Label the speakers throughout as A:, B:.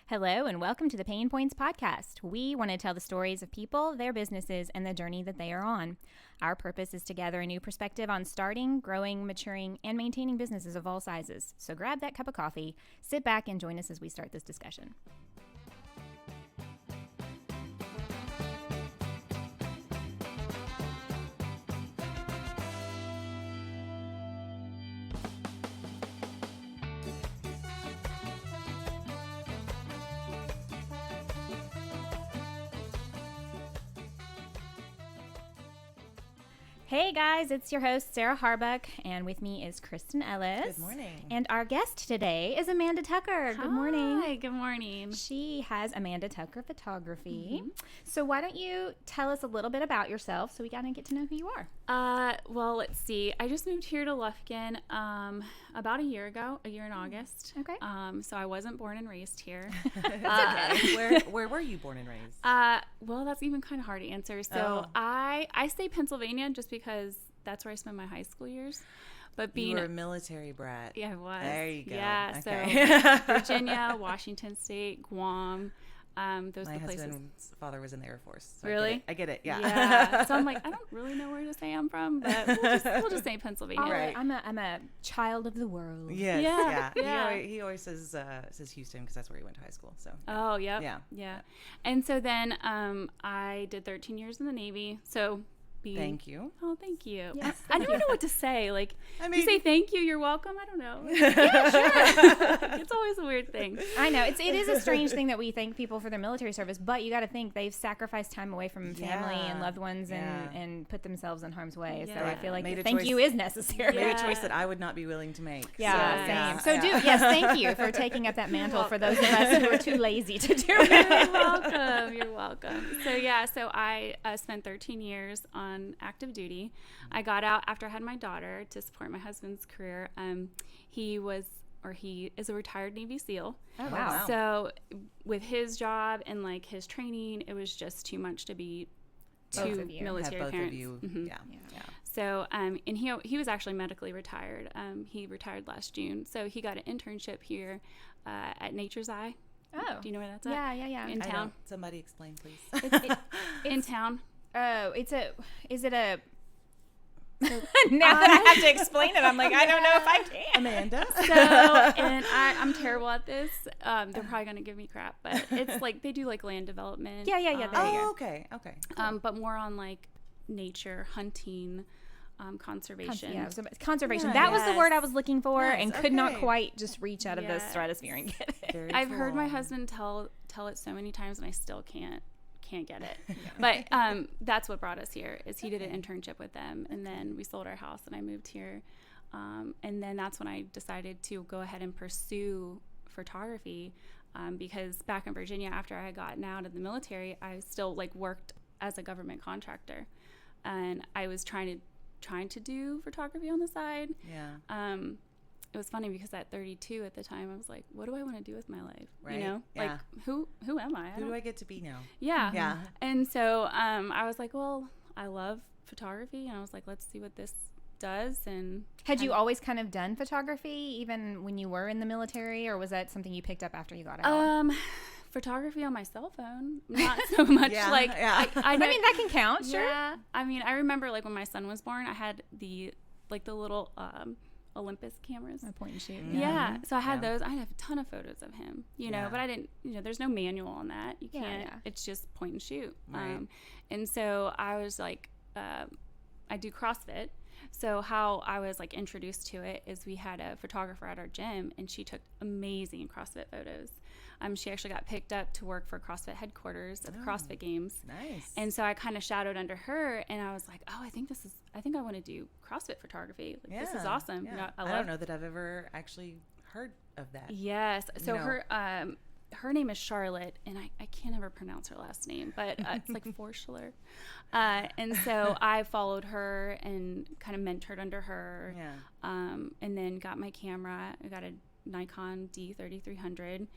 A: Hello and welcome to the PaynePoints Podcast. We want to tell the stories of people, their businesses, and the journey that they are on. Our purpose is to gather a new perspective on starting, growing, maturing, and maintaining businesses of all sizes. So grab that cup of coffee, sit back, and join us as we start this discussion. Hey guys, it's your host Sarah Harbuck, and with me is Kristin Ellis.
B: Good morning.
A: And our guest today is Amanda Tucker. Good morning.
C: Hi, good morning.
A: She has Amanda Tucker Photography. So why don't you tell us a little bit about yourself so we kind of get to know who you are?
C: Well, let's see. I just moved here to Lufkin about a year ago, a year in August.
A: Okay.
C: So I wasn't born and raised here.
B: That's okay. Where were you born and raised?
C: Well, that's even kind of hard to answer. So I say Pennsylvania just because that's where I spent my high school years. But being
B: you were a military brat.
C: Yeah, I was.
B: There you go.
C: Yeah,
B: okay.
C: So Virginia, Washington State, Guam. Those are the places.
B: My husband's father was in the Air Force. So
C: really?
B: I get it. Yeah.
C: Yeah. So I'm like, I don't really know where to say I'm from, but we'll just say Pennsylvania.
B: Right.
A: I'm a child of the world.
B: Yes.
C: Yeah.
B: Yeah. He always says Houston because that's where he went to high school. So.
C: Oh, yep.
B: Yeah.
C: And so then I did 13 years in the Navy. So
B: thank you.
C: Oh, thank you.
A: Yes,
C: I don't know what to say. Like, you say thank you, you're welcome. I don't know.
A: Yeah, sure.
C: It's always a weird thing.
A: I know. It is a strange thing that we thank people for their military service, but you got to think they've sacrificed time away from family and loved ones and put themselves in harm's way.
C: Yeah.
A: So I feel like
B: Made
A: the
B: a
A: thank
B: choice-
A: you is necessary.
B: Made a choice that I would not be willing to make.
A: Yeah,
B: So,
A: same. So yes, thank you for taking up that mantle for those of us who are too lazy to do it.
C: You're welcome. You're welcome. So I spent 13 years on active duty. I got out after I had my daughter to support my husband's career. He is a retired Navy SEAL.
A: Oh, wow.
C: So with his job and like his training, it was just too much to be
A: Both
C: two
A: of you.
C: military
B: Have both
C: parents.
B: of you.
C: Mhm.
B: Yeah.
C: So and he was actually medically retired. He retired last June. So he got an internship here at Nature's Eye.
A: Oh.
C: Do you know where that's at?
A: Yeah.
C: In
B: I
C: town.
B: don't. Somebody explain, please.
C: In town.
A: Oh, is it a... Now that I have to explain it, I'm like, I don't know if I can.
B: Amanda.
C: So, and I'm terrible at this. They're probably going to give me crap, but it's like they do like land development.
A: Yeah. There you go.
B: Okay. Cool.
C: But more on like nature, hunting, conservation.
A: Conservation.
B: Yeah,
A: that was the
C: yes.
A: word I was looking for
B: Yes,
A: and could not
B: okay.
A: quite just reach out of the
C: Yes.
A: stratosphere and get it.
B: Very
C: I've heard my
B: cool.
C: husband tell it so many times, and I still can't get it. But that's what brought us here. Is he did an internship with them, and then we sold our house, and I moved here, and then that's when I decided to go ahead and pursue photography, because back in Virginia, after I had gotten out of the military, I still like worked as a government contractor, and I was trying to do photography on the side.
B: Yeah.
C: It was funny because at 32 at the time, I was like, what do I want to do with my life?
B: Right.
C: You know,
B: Yeah.
C: like who am I?
B: Who do I get to be now?
C: Yeah.
B: Yeah.
C: And so I was like, well, I love photography. And I was like, let's see what this does. And
A: Had you always kind of done photography even when you were in the military, or was that something you picked up after you got out?
C: photography on my cell phone, not so much like, I know,
A: I mean, that can count, sure.
C: Yeah. I mean, I remember like when my son was born, I had the little, Olympus cameras.
A: A point and shoot.
C: Yeah. So I had
B: Yeah.
C: those. I have a ton of photos of him, but I didn't, there's no manual on that. You can't, it's just point and shoot.
B: Right.
C: And so I was like, I do CrossFit. So how I was like introduced to it is we had a photographer at our gym, and she took amazing CrossFit photos. She actually got picked up to work for CrossFit headquarters at the CrossFit Games.
B: Nice.
C: And so I kind of shadowed under her, and I was like, oh, I think I want to do CrossFit photography. Like, this is awesome.
B: Yeah. I don't know that I've ever actually heard of that.
C: Yes. So her name is Charlotte, and I can't ever pronounce her last name, but it's like Forschler. And so I followed her and kind of mentored under her.
B: Yeah.
C: And then got my camera. I got a Nikon D3300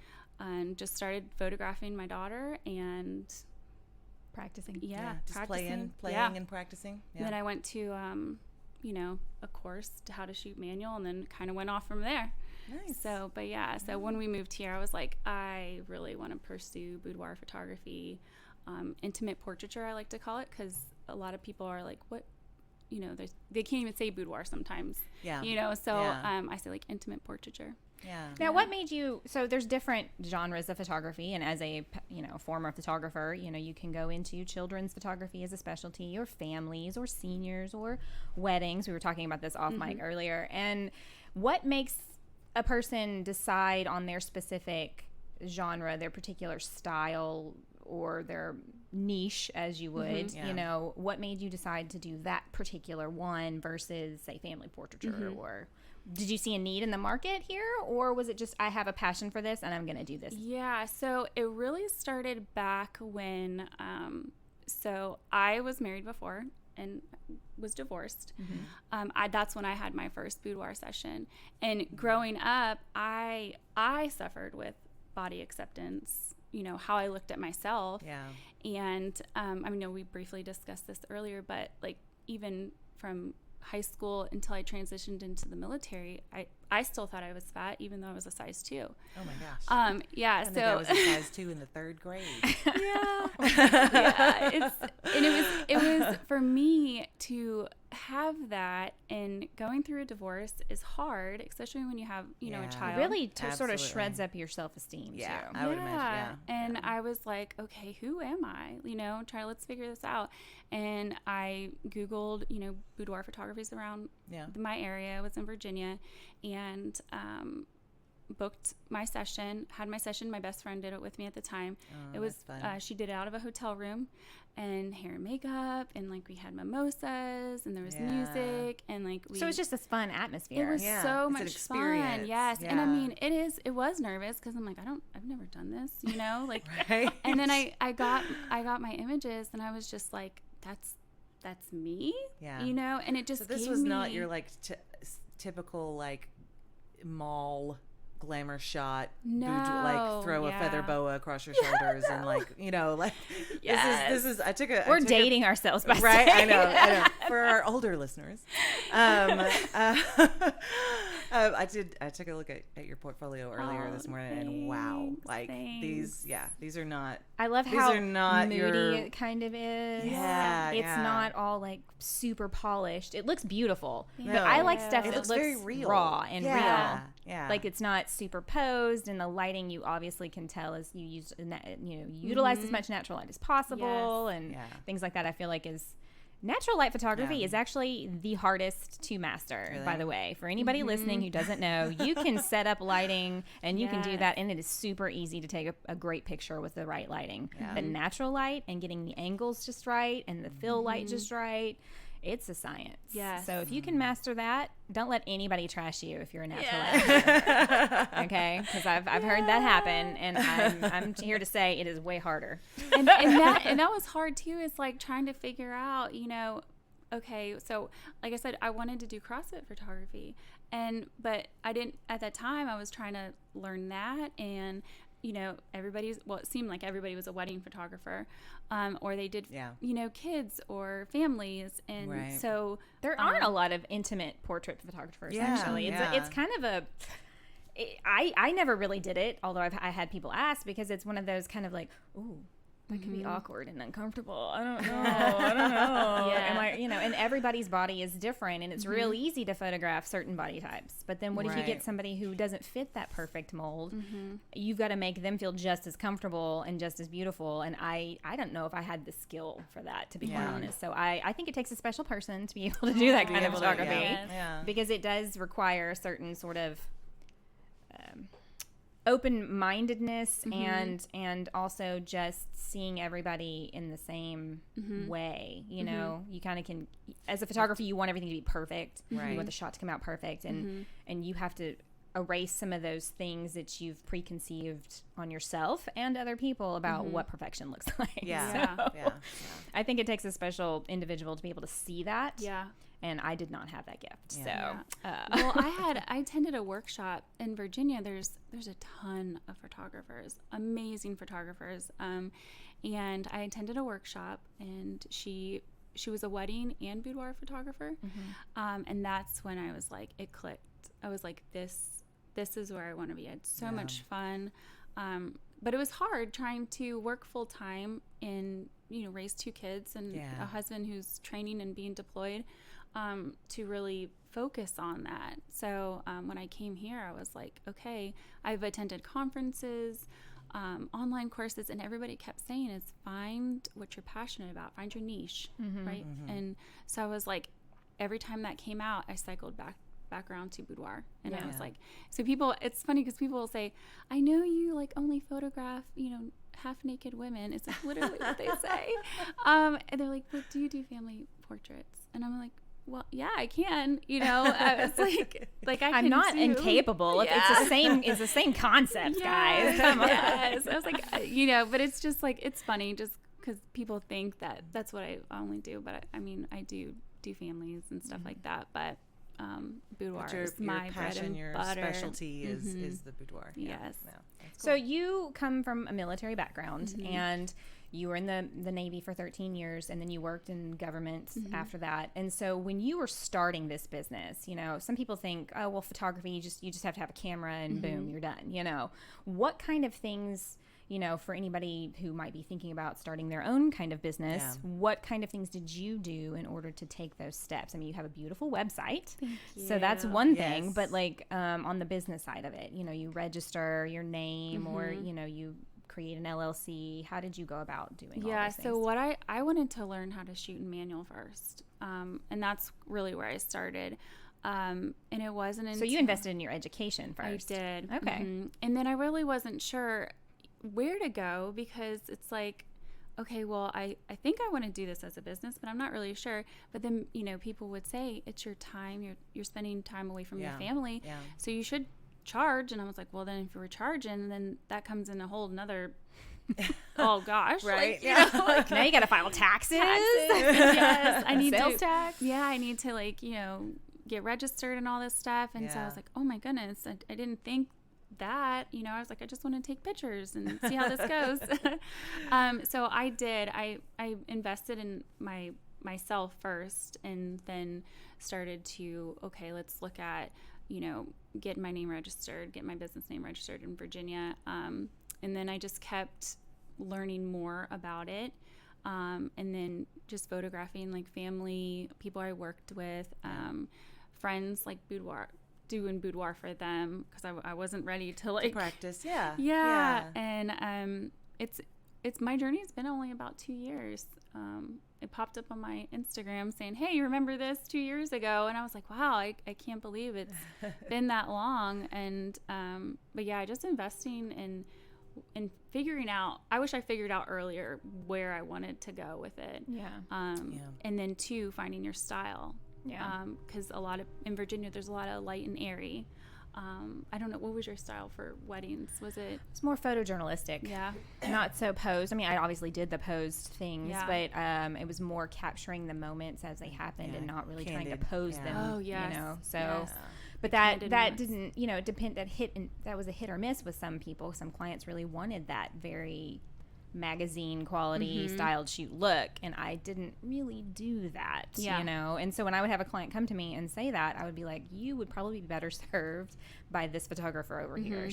C: and just started photographing my daughter and
A: Practicing.
B: Just
C: practicing.
B: playing and practicing. Yeah.
C: And then I went to, a course to how to shoot manual, and then kind of went off from there.
B: Nice.
C: So when we moved here, I was like, I really want to pursue boudoir photography, intimate portraiture, I like to call it, because a lot of people are like, what? They can't even say boudoir sometimes.
B: Yeah.
C: So I say like intimate portraiture.
B: Yeah.
A: Now, what made you, so there's different genres of photography, and as a, former photographer, you can go into children's photography as a specialty, or families, or seniors, or weddings. We were talking about this off mic earlier. And what makes a person decide on their specific genre, their particular style, or their niche, as you would, what made you decide to do that particular one versus, say, family portraiture? Or did you see a need in the market here, or was it just, I have a passion for this and I'm going to do this?
C: Yeah, so it really started back when, so I was married before and was divorced. That's when I had my first boudoir session. And growing up, I suffered with body acceptance, how I looked at myself.
B: Yeah.
C: And I know we briefly discussed this earlier, but like even from high school until I transitioned into the military, I still thought I was fat, even though I was a size 2.
B: Oh my gosh.
C: Yeah.
B: I think I was a size 2 in the 3rd grade.
C: Yeah. It was for me to have that, and going through a divorce is hard, especially when you have, a child.
A: It really sort of shreds up your self-esteem too.
B: I would imagine. Yeah.
C: And I was like, okay, who am I? Let's figure this out. And I Googled, boudoir photographies around my area. I was in Virginia, and booked my session, had my session. My best friend did it with me at the time.
B: Oh,
C: it was
B: fun.
C: She did it out of a hotel room, and hair and makeup, and like we had mimosas, and there was music, and like
A: so it's just this fun atmosphere.
C: It was so
B: It's an
C: much
B: experience.
C: fun. Yes.
B: Yeah.
C: And I mean, it was nervous because I'm like, I've never done this, like,
B: Right.
C: And then I got my images, and I was just like, that's me,
B: Yeah.
C: and it just
B: So this was not your like typical like mall glamour shot.
C: No.
B: Like throw a feather boa across your shoulders and like
C: Yes.
B: this is
A: We're dating ourselves by
B: right.
A: saying
B: I know
A: that.
B: for our older listeners. I took a look at your portfolio earlier this morning, and wow, like these are not.
A: I love
B: these
A: how
B: are not
A: moody it kind of is.
B: Yeah,
A: it's
B: yeah.
A: not all like super polished. It looks beautiful,
B: No.
A: but I like stuff
B: It
A: that
B: looks
A: looks
B: very real.
A: raw and real.
B: Yeah.
A: Like it's not superposed, and the lighting you obviously can tell is you use, you utilize as much natural light as possible, and things like that. I feel like is natural light photography is actually the hardest to master.
B: Really?
A: By the way, for anybody listening who doesn't know, you can set up lighting and you can do that, and it is super easy to take a great picture with the right lighting. The natural light and getting the angles just right and the fill light just right. It's a science.
C: Yes.
A: So if you can master that, don't let anybody trash you if you're a natural light. Okay? Because I've heard that happen, and I'm here to say it is way harder.
C: And that was hard too. Is like trying to figure out, okay, so like I said, I wanted to do CrossFit photography, but I didn't at that time. I was trying to learn that, and it seemed like everybody was a wedding photographer, or they did, kids or families. And so
A: there aren't a lot of intimate portrait photographers, actually. It's kind of I never really did it, although I had people ask, because it's one of those kind of like, ooh, that could be awkward and uncomfortable. I don't know. And everybody's body is different, and it's real easy to photograph certain body types. But then what if you get somebody who doesn't fit that perfect mold? You've got to make them feel just as comfortable and just as beautiful. And I don't know if I had the skill for that, to be quite honest. So I think it takes a special person to be able to do that kind of photography, because it does require a certain sort of open-mindedness and also just seeing everybody in the same way. You kind of can, as a photographer, you want everything to be perfect. You want the shot to come out perfect, and you have to erase some of those things that you've preconceived on yourself and other people about what perfection looks like. I think it takes a special individual to be able to see that. And I did not have that gift.
C: Well, I attended a workshop in Virginia. There's a ton of photographers, amazing photographers. And I attended a workshop, and she was a wedding and boudoir photographer. And that's when I was like, it clicked. I was like, this this is where I want to be. I had so much fun. But it was hard trying to work full time and, raise 2 kids and a husband who's training and being deployed, to really focus on that. So when I came here, I was like, okay, I've attended conferences, online courses, and everybody kept saying is find what you're passionate about, find your niche, right? And so I was like, every time that came out, I cycled back around to boudoir, and I was like, so people, it's funny because people will say, I know you like only photograph half naked women. It's like literally what they say. And they're like, but do you do family portraits? And I'm like, well, yeah, I can. I was like I'm not
A: incapable. It's the same concept, guys. Come on.
C: Yes. I was like, but it's just like, it's funny just because people think that that's what I only do, but I mean, I do families and stuff like that, but boudoir is my passion,
B: your specialty is the boudoir.
C: Yes.
B: Cool.
A: So you come from a military background, and you were in the Navy for 13 years, and then you worked in government after that. And so when you were starting this business, some people think, oh, well, photography, you just have to have a camera and boom, you're done. What kind of things, for anybody who might be thinking about starting their own kind of business, what kind of things did you do in order to take those steps? I mean, you have a beautiful website, so that's one thing, but like on the business side of it, you register your name or, you create an LLC. How did you go about doing all those things?
C: So what I wanted to learn how to shoot in manual first, and that's really where I started. And it wasn't until...
A: So you invested in your education first.
C: I did.
A: Okay.
C: And then I really wasn't sure where to go, because it's like, okay, well, I think I want to do this as a business, but I'm not really sure. But then, people would say, it's your time. You're spending time away from your family. Yeah. So you should charge. And I was like, well, then if you were charging, then that comes in a whole nother... oh gosh,
B: right?
A: Now you got to file taxes.
C: Yes, I need
A: sales tax.
C: Yeah, I need to get registered and all this stuff. And so I was like, oh my goodness, I didn't think that. I was like, I just want to take pictures and see how this goes. So I did. I invested in myself first, and then started to let's look at get my name registered, get my business name registered in Virginia. And then I just kept learning more about it. And then just photographing like family, people I worked with, friends, like doing boudoir for them, because I wasn't ready to
B: practice.
C: Yeah. And it's my journey's been only about 2 years. It popped up on my Instagram saying, hey, you remember this 2 years ago? And I was like, wow, I can't believe it's been that long. And but yeah, just investing in figuring out, I wish I figured out earlier where I wanted to go with it. And then 2, finding your style. Because in Virginia, there's a lot of light and airy. I don't know, what was your style for weddings? It's
A: more photojournalistic.
C: Yeah.
A: Not so posed. I mean, I obviously did the posed things, but it was more capturing the moments as they happened and not really trying to pose them.
C: Oh, yes.
A: So but that didn't, depend, that was a hit or miss with some people. Some clients really wanted that very magazine quality styled shoot look, and I didn't really do that, and so when I would have a client come to me and say that, I would be like, you would probably be better served by this photographer over here.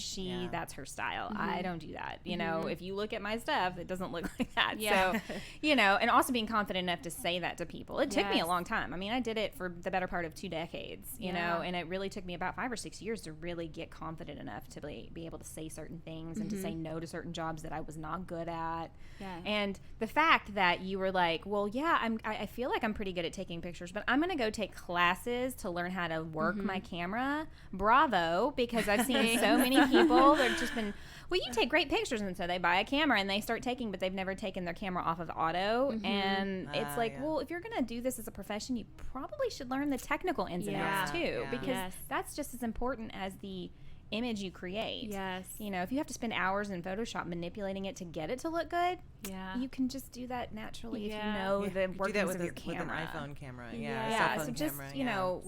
A: That's her style. I don't do that. If you look at my stuff, it doesn't look like that. So and also being confident enough to say that to people. It took me a long time. I mean, I did it for the better part of 2 decades, you know, and it really took me about 5 or 6 years to really get confident enough to be able to say certain things and to say no to certain jobs that I was not good at. And the fact that you were like, well, I feel like I'm pretty good at taking pictures, but I'm going to go take classes to learn how to work my camera. Bravo, because I've seen so many people that have just been, well, you take great pictures, and so they buy a camera and they start taking, but they've never taken their camera off of auto. And it's like, well, if you're going to do this as a profession, you probably should learn the technical ins and outs too, because that's just as important as the image you create.
C: Yes.
A: If you have to spend hours in Photoshop manipulating it to get it to look good, you can just do that naturally if you know the workings of your camera.
B: With an iPhone camera.
A: So just,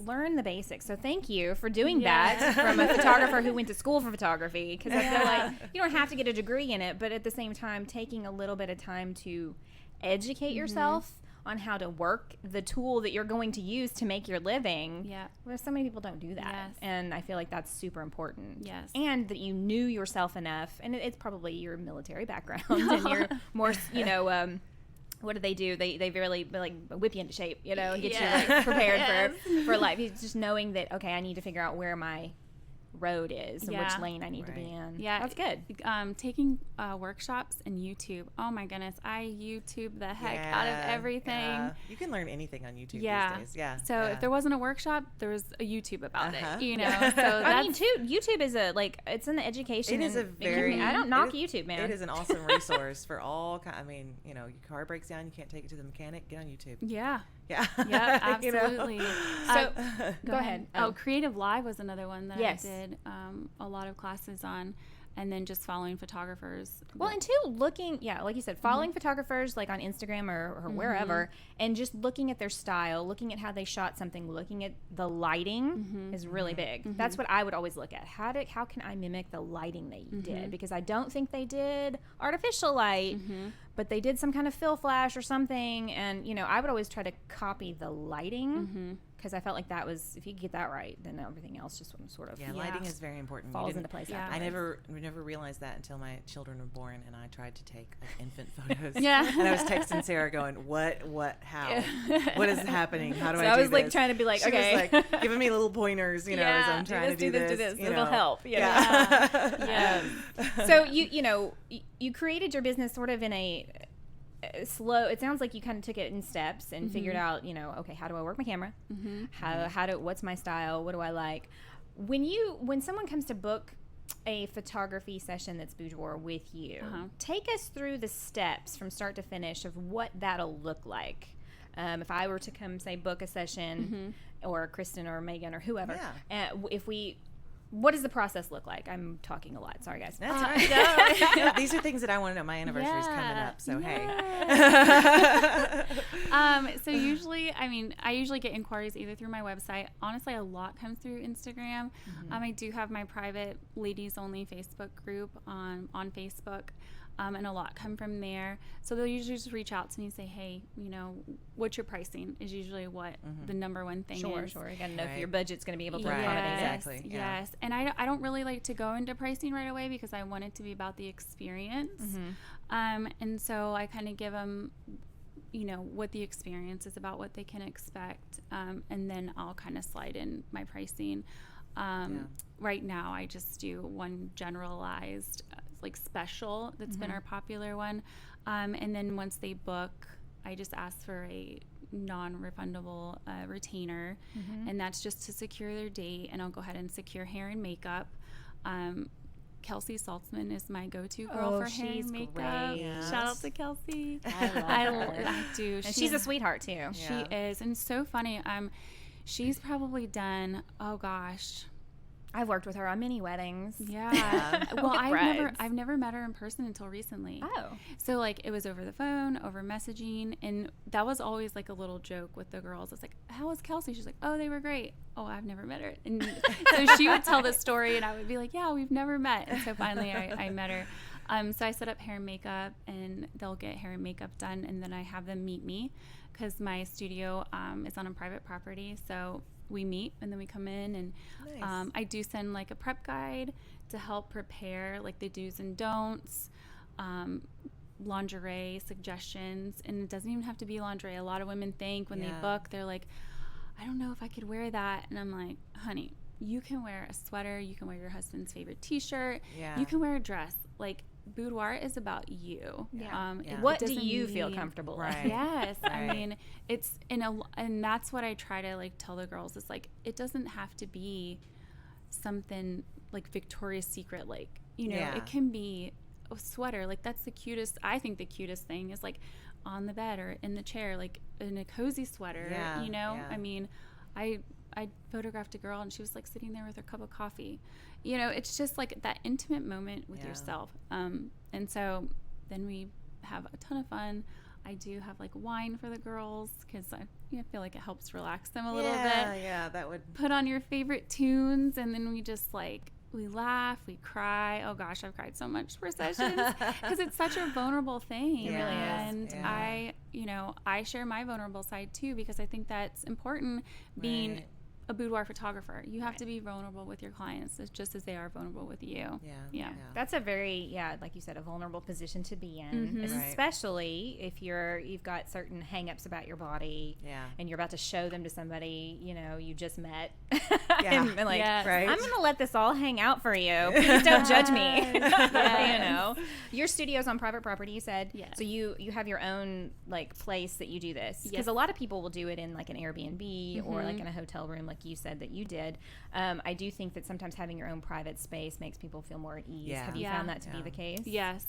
A: learn the basics. So thank you for doing that from a photographer who went to school for photography, because I feel like you don't have to get a degree in it, but at the same time, taking a little bit of time to educate yourself on how to work the tool that you're going to use to make your living.
C: Yeah.
A: Well, so many people don't do that.
C: Yes.
A: And I feel like that's super important.
C: Yes.
A: And that you knew yourself enough, and it's probably your military background and you're more, you know, what do? They really like whip you into shape, you know, and get you like prepared for life. It's just knowing that, okay, I need to figure out where my road is and which lane I need to be in.
C: Yeah,
A: that's good.
C: Taking workshops and YouTube. Oh my goodness, I YouTube the heck out of everything.
B: Yeah. You can learn anything on YouTube these days. Yeah.
C: So if there wasn't a workshop, there was a YouTube about it. You know.
A: Yeah.
C: So that's,
A: I mean, too, YouTube is it's an education.
B: It is a very.
A: I don't knock YouTube, man.
B: It is an awesome resource for all kind. I mean, you know, your car breaks down, you can't take it to the mechanic. Get on YouTube.
C: Yeah.
B: Yeah.
C: Yeah. Absolutely.
A: You know? So go ahead.
C: Oh, Creative Live was another one that
A: yes.
C: I did a lot of classes on, and then just following photographers.
A: Well, and two, looking, like you said, following photographers like on Instagram or wherever, and just looking at their style, looking at how they shot something, looking at the lighting is really big. That's what I would always look at. How can I mimic the lighting they did? Because I don't think they did artificial light, but they did some kind of fill flash or something. And, you know, I would always try to copy the lighting because I felt like that was, if you could get that right, then everything else just sort of
B: lighting is very important.
A: Falls into place.
B: I never realized that until my children were born, and I tried to take like infant photos.
C: And
B: I was texting Sarah going, what, how, what is happening? How do I do this?
A: I was like trying to be like,
B: she
A: okay.
B: was like giving me little pointers, you know, as I'm trying to do this.
A: It'll help.
B: Yeah.
A: So you created your business sort of in a slow, it sounds like you kind of took it in steps and figured out, you know, okay, how do I work my camera? What's my style? What do I like? When someone comes to book a photography session that's boudoir with you, take us through the steps from start to finish of what that'll look like. If I were to come, say, book a session, or Kristen or Megan or whoever, what does the process look like? I'm talking a lot. Sorry, guys.
B: That's right. These are things that I want to know. My anniversary's coming up, so hey.
C: So usually, I usually get inquiries either through my website. Honestly, a lot comes through Instagram. I do have my private ladies only Facebook group on Facebook. And a lot come from there. So they'll usually just reach out to me and say, hey, you know, what's your pricing is usually what the number one thing is.
A: Sure. You got to know if your budget's going to be able to accommodate it.
B: Exactly.
C: Yes. And I don't really like to go into pricing right away because I want it to be about the experience. And so I kind of give them, you know, what the experience is about, what they can expect. And then I'll kind of slide in my pricing. Right now, I just do one generalized like special that's been our popular one, and then once they book, I just ask for a non-refundable retainer, and that's just to secure their date, and I'll go ahead and secure hair and makeup. Kelsey Saltzman is my go-to girl for hair and makeup.
B: Yes.
C: Shout out to Kelsey.
A: I love her.
C: I do.
A: And she's a sweetheart too.
C: She is, and so funny. She's probably done, oh gosh,
A: I've worked with her on many weddings.
C: Yeah. Well, I've never met her in person until recently.
A: Oh.
C: So like it was over the phone, over messaging, and that was always like a little joke with the girls. It's like, how was Kelsey? She's like, oh, they were great. Oh, I've never met her. And so she would tell the story, and I would be like, yeah, we've never met. And so finally I met her. So I set up hair and makeup, and they'll get hair and makeup done, and then I have them meet me because my studio is on a private property. So we meet, and then we come in, and I do send like a prep guide to help prepare like the do's and don'ts, lingerie suggestions, and it doesn't even have to be lingerie. A lot of women think when they book, they're like, I don't know if I could wear that, and I'm like, honey, you can wear a sweater, you can wear your husband's favorite t-shirt, you can wear a dress. Like, boudoir is about you.
A: What do you feel comfortable with?
C: Yes. I mean, it's and that's what I try to like tell the girls. It's like, it doesn't have to be something like Victoria's Secret, like, you know, it can be a sweater. Like, that's the cutest. I think the cutest thing is like on the bed or in the chair, like in a cozy sweater, you know? I mean, I photographed a girl, and she was like sitting there with her cup of coffee. You know, it's just like that intimate moment with yourself. And so then we have a ton of fun. I do have like wine for the girls because I feel like it helps relax them a little bit.
B: Yeah, that would.
C: Put on your favorite tunes, and then we just like we laugh, we cry. Oh gosh, I've cried so much for sessions because it's such a vulnerable thing.
A: It really is.
C: And I share my vulnerable side too, because I think that's important being a boudoir photographer. You have to be vulnerable with your clients just as they are vulnerable with you. Yeah.
A: That's a very, like you said, a vulnerable position to be in, especially if you've got certain hang-ups about your body and you're about to show them to somebody, you just met. And like, I'm going to let this all hang out for you. Please don't judge me. Your studio's on private property, you said.
C: Yes.
A: So you have your own like place that you do this. Because a lot of people will do it in like an Airbnb or like in a hotel room, like you said that you did. I do think that sometimes having your own private space makes people feel more at ease. Yeah. Have you found that to be the case?
C: Yes.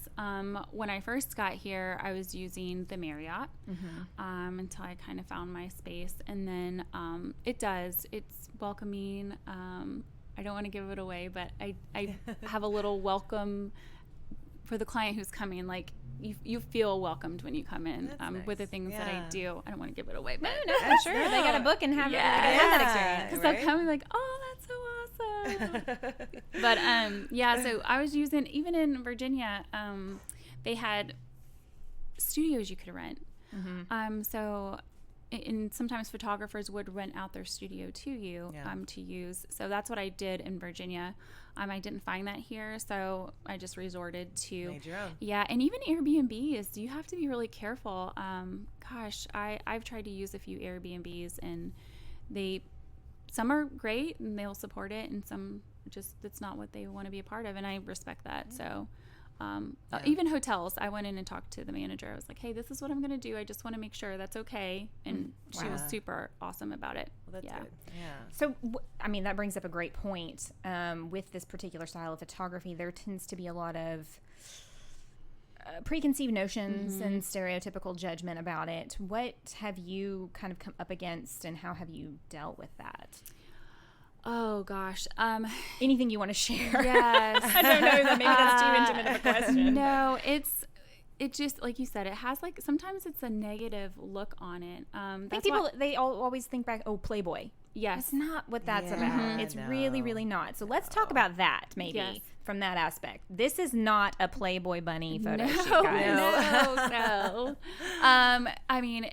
C: When I first got here, I was using the Marriott until I kind of found my space. And then it's welcoming. I don't want to give it away, but I have a little welcome for the client who's coming. Like, you feel welcomed when you come in with the things that I do. I don't want to give it away, but
A: no, I'm sure they got a book and have that experience.
C: Because they'll come and be like, oh, that's so awesome. But so I was using, even in Virginia, they had studios you could rent. And sometimes photographers would rent out their studio to you to use. So that's what I did in Virginia. I didn't find that here, so I just resorted to
B: made your own.
C: Yeah, and even Airbnbs, you have to be really careful. I've tried to use a few Airbnbs, and some are great and they'll support it, and some just that's not what they want to be a part of, and I respect that. So even hotels, I went in and talked to the manager. I was like, hey, this is what I'm going to do. I just want to make sure that's okay. And she was super awesome about it.
B: Well, that's good. Yeah.
A: So, that brings up a great point. With this particular style of photography, there tends to be a lot of preconceived notions and stereotypical judgment about it. What have you kind of come up against, and how have you dealt with that?
C: Oh gosh.
A: Anything you want to share?
C: Yes.
A: I don't know that maybe that's too intimate of a question.
C: No, it just, like you said, it has sometimes it's a negative look on it.
A: I think people, they always think back, Playboy.
C: Yes.
A: That's not what that's about. It's really, really not. So let's talk about that maybe from that aspect. This is not a Playboy bunny photo shoot, guys.
C: No.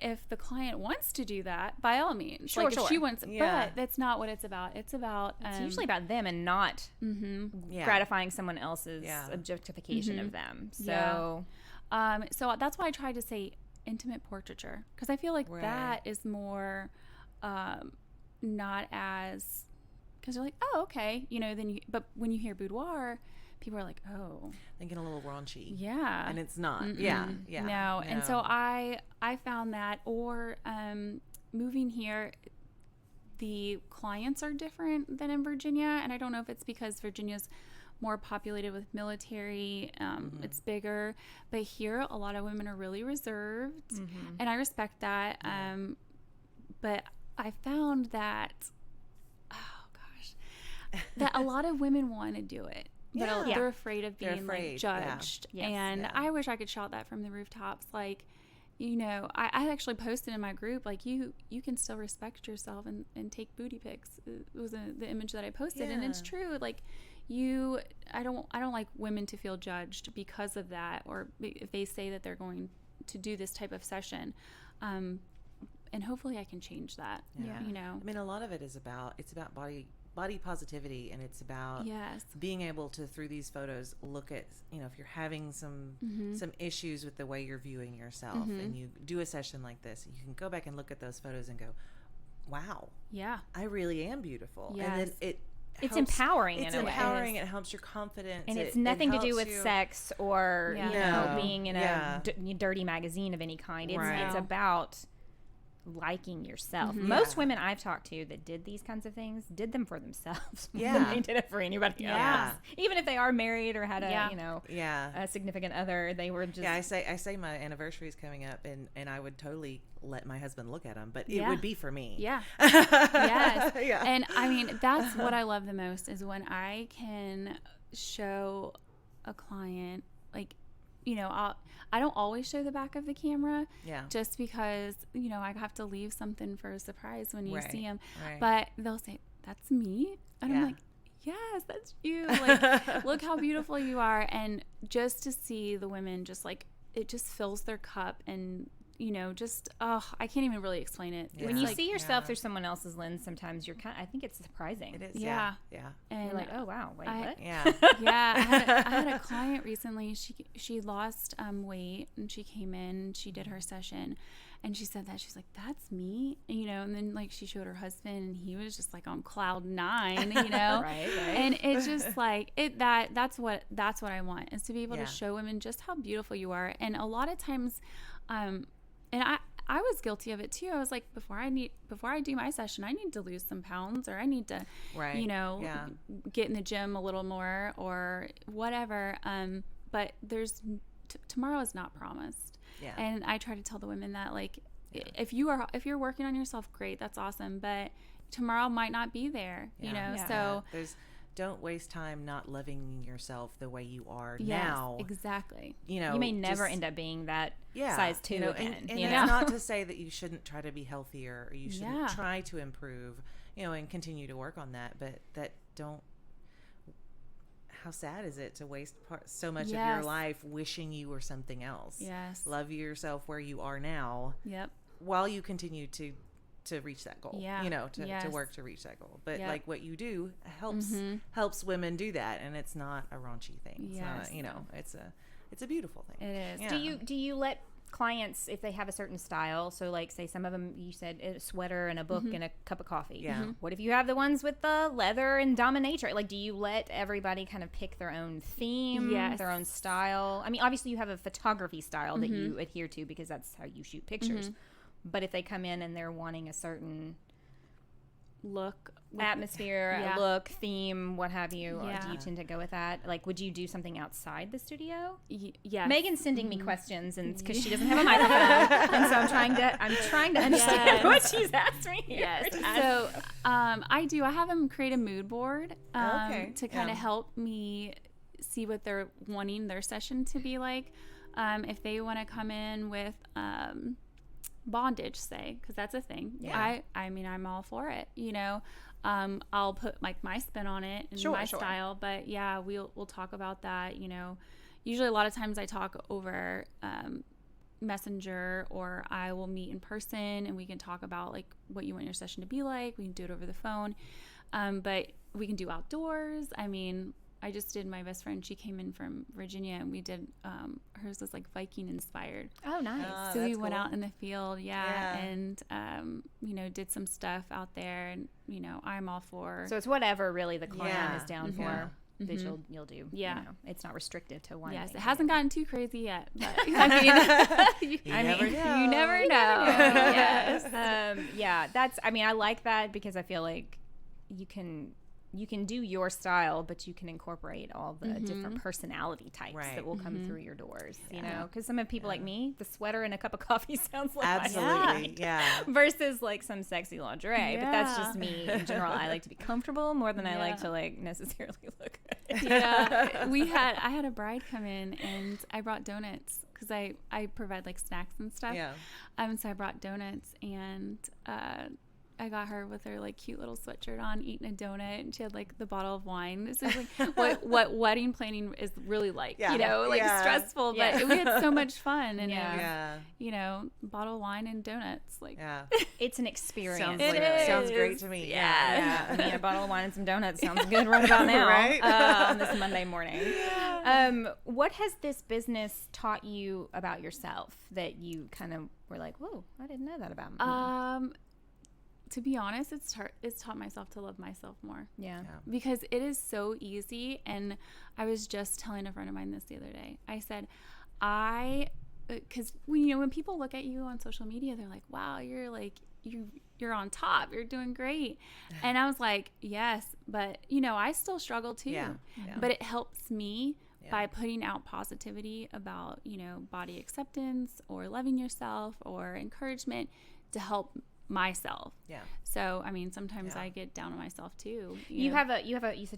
C: If the client wants to do that, by all means.
A: Sure.
C: If she wants, but that's not what it's about. It's about...
A: it's usually about them and not gratifying someone else's objectification of them. So...
C: so that's why I tried to say intimate portraiture, because I feel like that is more... not as, because you're like, oh, okay, but when you hear boudoir, people are like, oh,
B: thinking a little raunchy,
C: and
B: it's not. No.
C: And so I found that, or moving here, the clients are different than in Virginia, and I don't know if it's because Virginia's more populated with military, it's bigger, but here a lot of women are really reserved, and I respect that, but I found that, that a lot of women want to do it, but they're afraid of being judged. And I wish I could shout that from the rooftops. Like, I actually posted in my group, like, you can still respect yourself and take booty pics. It was the image that I posted, and it's true. Like, I don't like women to feel judged because of that, or if they say that they're going to do this type of session. And hopefully I can change that.
B: A lot of it is about body positivity, and it's about being able to, through these photos, look at, if you're having some issues with the way you're viewing yourself, and you do a session like this, you can go back and look at those photos and go, wow, I really am beautiful. And then
A: it's empowering.
B: It's empowering. It helps your confidence,
A: and it's nothing to do with sex or being in a dirty magazine of any kind. It's about liking yourself. Most women I've talked to that did these kinds of things did them for themselves more than they did it for anybody else. Even if they are married or had a significant other, they were just...
B: I say my anniversary is coming up, and I would totally let my husband look at them, but it would be for me.
C: Yes. And that's what I love the most, is when I can show a client, like, I don't always show the back of the camera, just because, I have to leave something for a surprise when you see them. But they'll say, that's me. And I'm like, yes, that's you. Like, look how beautiful you are. And just to see the women just like, it just fills their cup, and just, I can't even really explain it.
A: Yeah. When you see yourself through someone else's lens, sometimes I think it's surprising.
B: It is.
C: Yeah.
A: And you're like, oh wow, wait, what?
B: Yeah.
C: Yeah. I had a client recently. She lost weight, and she came in and she did her session, and she said that she's like, that's me, and then like she showed her husband, and he was just like on cloud 9,
A: right.
C: And it's just like that's what I want, is to be able to show women just how beautiful you are. And a lot of times, and I was guilty of it too. I was like, before I do my session, I need to lose some pounds, or I need to, get in the gym a little more, or whatever. But tomorrow is not promised.
B: Yeah.
C: And I try to tell the women that, like, if you're working on yourself, great, that's awesome. But tomorrow might not be there, So
B: don't waste time not loving yourself the way you are now.
C: Exactly.
A: You may never end up being that size 2 again.
B: And it's not to say that you shouldn't try to be healthier, or you shouldn't try to improve, and continue to work on that. But how sad is it to waste so much of your life wishing you were something else?
C: Yes.
B: Love yourself where you are now.
C: Yep.
B: While you continue to reach that goal, to work to reach that goal. But like what you do helps women do that, and it's not a raunchy thing. It's not, it's a beautiful thing.
C: It is.
A: Yeah. Do you let clients, if they have a certain style, so like say some of them, you said a sweater and a book and a cup of coffee.
B: Yeah.
A: What if you have the ones with the leather and dominatrix? Like, do you let everybody kind of pick their own theme, their own style? I mean, obviously you have a photography style that you adhere to because that's how you shoot pictures. But if they come in and they're wanting a certain
C: look,
A: atmosphere, a look, theme, what have you, do you tend to go with that? Like, would you do something outside the studio?
C: Yes.
A: Megan's sending me questions, and because she doesn't have a microphone, and so I'm trying to understand what she's asked me here.
C: Yes. So I do. I have them create a mood board to kind of help me see what they're wanting their session to be like. If they want to come in with bondage, say, because that's a thing. I mean, I'm all for it. I'll put like my spin on it and my style. But we'll talk about that. Usually a lot of times I talk over Messenger, or I will meet in person and we can talk about like what you want your session to be like. We can do it over the phone, but we can do outdoors. I mean, I just did my best friend. She came in from Virginia, and we did hers was like Viking inspired.
A: Oh, nice!
C: So we went out in the field, and did some stuff out there, and I'm all for.
A: So it's whatever really the client is down for that you'll do.
C: Yeah,
A: it's not restrictive to one.
C: Yes, it hasn't gotten too crazy yet, but I mean, you never know.
A: Yes. That's. I mean, I like that because I feel like you can do your style, but you can incorporate all the different personality types that will come through your doors, because some of people like me, the sweater and a cup of coffee sounds like
B: absolutely,
A: versus like some sexy lingerie, but that's just me in general. I like to be comfortable more than I like to like necessarily look good.
C: I had a bride come in, and I brought donuts because I provide like snacks and stuff. So I brought donuts, and I got her with her like cute little sweatshirt on, eating a donut, and she had like the bottle of wine. This is like what wedding planning is really like, stressful, but we had so much fun, and bottle of wine and donuts, like
A: it's an experience.
B: Sounds great to me.
A: I mean, a bottle of wine and some donuts sounds good right about now,
B: right?
A: On this Monday morning. What has this business taught you about yourself that you kind of were like, whoa, I didn't know that about me?
C: To be honest, it's taught myself to love myself more.
A: Yeah.
C: Because it is so easy. And I was just telling a friend of mine this the other day. I said, because when people look at you on social media, they're like, wow, you're like, you're on top. You're doing great. And I was like, yes, but I still struggle too. Yeah. But it helps me by putting out positivity about, body acceptance or loving yourself or encouragement to help myself. So I mean, sometimes I get down on myself too.
A: You said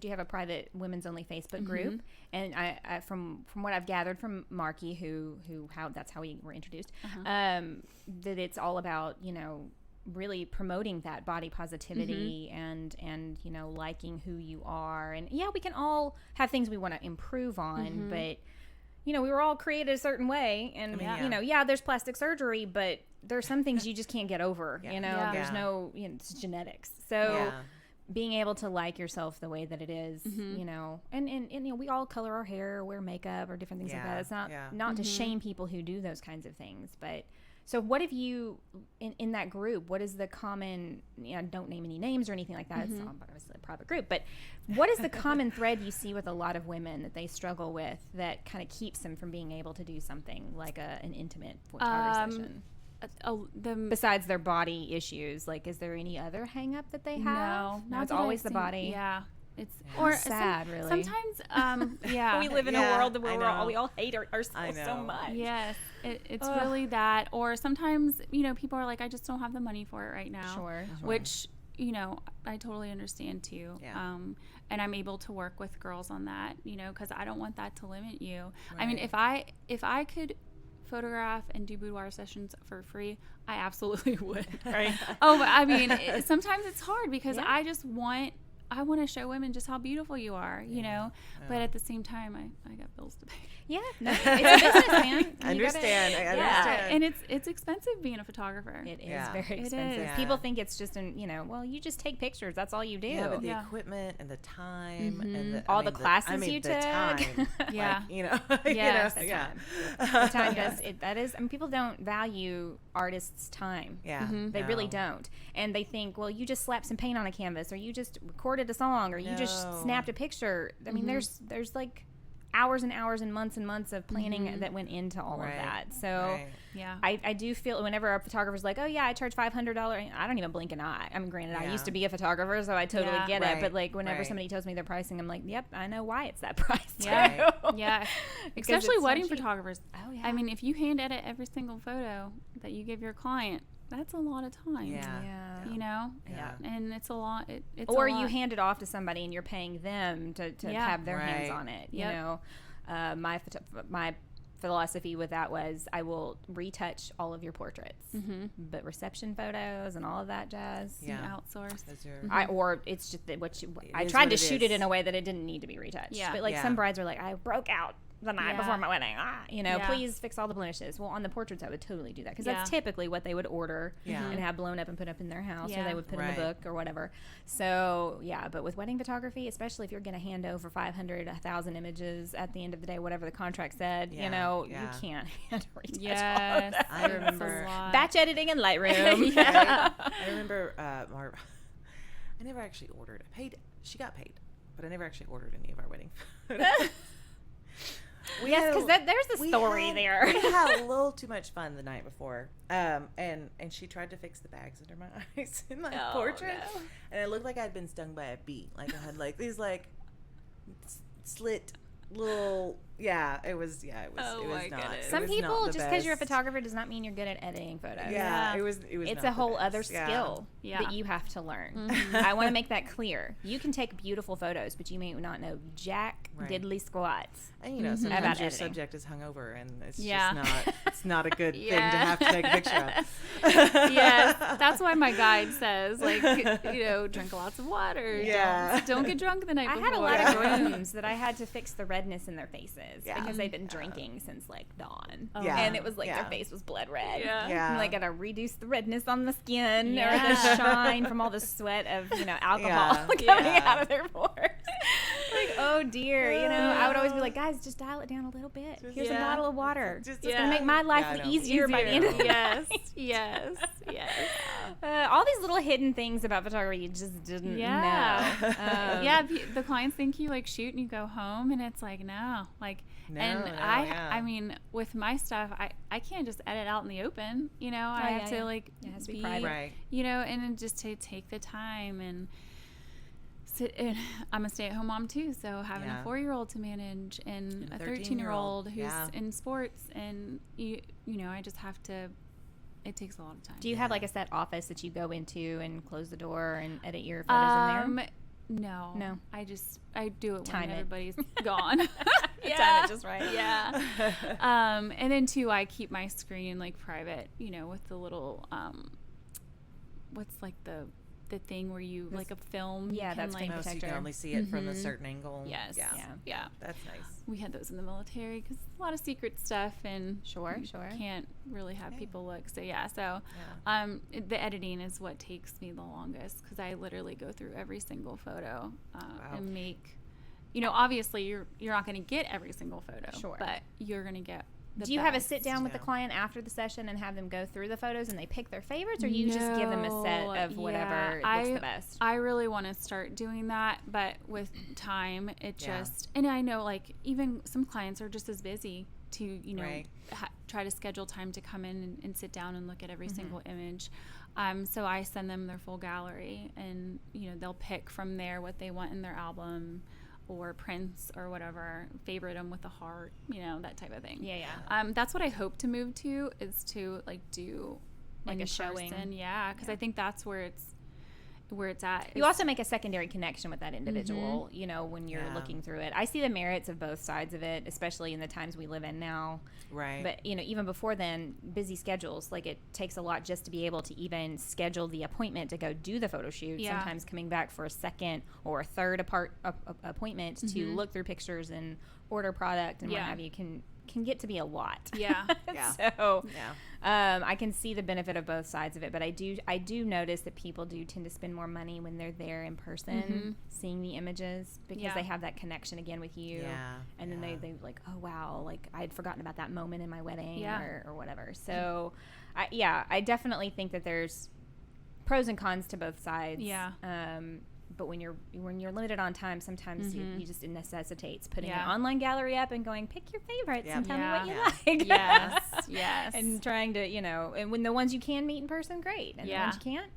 A: you have a private women's only Facebook group, and I from what I've gathered from Marky, how that's how we were introduced, that it's all about really promoting that body positivity and you know, liking who you are. And yeah, we can all have things we want to improve on, but you know, we were all created a certain way, and you know, there's plastic surgery, but there's some things you just can't get over. You know, there's no, you know, it's genetics. So being able to like yourself the way that it is, you know, and you know, we all color our hair, or wear makeup, or different things like that. It's not to shame people who do those kinds of things, but. So what have you, in that group, what is the common, you know, don't name any names or anything like that, it's obviously a private group, but what is the common thread you see with a lot of women that they struggle with that kind of keeps them from being able to do something like an intimate photography session? Besides their body issues, like, is there any other hang up that they have? No, it's always the body.
C: Yeah. It's
A: or sad, really.
C: Sometimes, we live in a world where we all hate ourselves so much. Yes, it's really that. Or sometimes, you know, people are like, I just don't have the money for it right now. Sure. Which, you know, I totally understand too. Yeah. And I'm able to work with girls on that, you know, because I don't want that to limit you. Right. I mean, if I could photograph and do boudoir sessions for free, I absolutely would. Right. But I mean, sometimes it's hard because I want to show women just how beautiful you are, you know, but at the same time, I got bills to pay.
A: Yeah, no, it's a business, man.
B: I understand.
C: And it's expensive being a photographer.
A: It is very expensive. People think it's just, you know, well, you just take pictures. That's all you do.
B: Yeah, but the equipment and the time and
A: all the classes you took.
B: Time, like, you know,
A: yes, the time does it. That is, I mean, people don't value artists' time. Yeah, they really don't, and they think, well, you just slapped some paint on a canvas, or you just recorded a song, or you just snapped a picture. I mean, there's like hours and hours and months of planning that went into all of that. So I do feel whenever a photographer's like, oh yeah, I charge $500, I don't even blink an eye. I mean, granted, I used to be a photographer, so I totally get it. But like whenever somebody tells me their pricing, I'm like, yep, I know why it's that price.
C: Yeah. Especially wedding photographers. Oh yeah. I mean, if you hand edit every single photo that you give your client, that's a lot of time. Yeah. You know? Yeah. And it's a lot. Or
A: you hand it off to somebody and you're paying them to have their hands on it. You know? My philosophy with that was I will retouch all of your portraits. But reception photos and all of that jazz,
C: outsource.
A: Or it's just I tried to shoot it in a way that it didn't need to be retouched. Yeah. But like some brides are like, I broke out the night before my wedding, you know, please fix all the blemishes. Well, on the portraits, I would totally do that because that's typically what they would order and have blown up and put up in their house, or they would put in the book or whatever. So, but with wedding photography, especially if you're going to hand over 500, 1,000 images at the end of the day, whatever the contract said, you know, you can't hand retouch all of that.
B: I remember
A: batch editing in Lightroom.
B: I remember I never actually ordered. She got paid, but I never actually ordered any of our wedding photos.
A: Yes, because there's the story there.
B: We had a little too much fun the night before, and she tried to fix the bags under my eyes in my portrait, and it looked like I'd been stung by a bee. Like I had like these like slit little. It was not.
A: Some people, just because you're a photographer does not mean you're good at editing photos.
B: It was.
A: It's a whole other skill that you have to learn. I want to make that clear. You can take beautiful photos, but you may not know jack diddly squats.
B: And you know, sometimes your subject is hungover, and it's just not. It's not a good thing to have to take a picture of.
C: Yes, that's why my guide says, like, you know, drink lots of water. Don't get drunk the night before.
A: I had a lot of grooms that I had to fix the redness in their faces. Because they'd been drinking since like dawn, and it was like their face was blood red. And like gotta reduce the redness on the skin or the shine from all the sweat of alcohol coming out of their pores. Like, oh dear, you know, I would always be like, guys, just dial it down a little bit. Here's a bottle of water. It's gonna make my life easier by the end of the night.
C: Yes.
A: All these little hidden things about photography you just didn't know.
C: The clients think you like shoot and you go home, and it's like I mean, with my stuff, I can't just edit out in the open, you know. I have to like
A: it has to be private, right?
C: You know, and just to take the time and sit. And I'm a stay-at-home mom too, so having a 4-year-old to manage and a 13-year-old who's in sports, and you know, I just have to. It takes a lot of time.
A: Do you have like a set office that you go into and close the door and edit your photos in there?
C: No. I do it when everybody's gone.
A: Time it just right.
C: And then too, I keep my screen like private, you know, with the little what's like the thing where you like a film.
A: Yeah, that's
C: like,
B: so you can only see it from a certain angle.
C: Yes. Yeah.
B: That's nice.
C: We had those in the military because a lot of secret stuff, and
A: sure
C: can't really have people look. So the editing is what takes me the longest, because I literally go through every single photo and make. Obviously you're not going to get every single photo, but you're going to get.
A: Do you have a sit down with the client after the session and have them go through the photos and they pick their favorites, or you just give them a set of whatever looks the best?
C: I really want to start doing that, but with time, it just, and I know like even some clients are just as busy to, try to schedule time to come in and sit down and look at every single image. So I send them their full gallery, and, they'll pick from there what they want in their album, or prints or whatever, favorite them with a heart, that type of thing.
A: Yeah.
C: That's what I hope to move to, is to like do like a showing. Because I think that's where it's at.
A: You also make a secondary connection with that individual, when you're looking through it. I see the merits of both sides of it, especially in the times we live in now.
B: Right.
A: But, even before then, busy schedules, like it takes a lot just to be able to even schedule the appointment to go do the photo shoot. Yeah. Sometimes coming back for a second or a third appointment to look through pictures and order product and what have you can get to be a lot.
C: Yeah.
A: So I can see the benefit of both sides of it, but I do notice that people do tend to spend more money when they're there in person, seeing the images, because they have that connection again with you. And then they like, oh wow, like I'd forgotten about that moment in my wedding or whatever. So I definitely think that there's pros and cons to both sides. But when you're limited on time, sometimes you just, it necessitates putting an online gallery up and going, pick your favorites and tell me what you like.
C: Yes.
A: And trying to, and when the ones you can meet in person, great. And the ones you can't,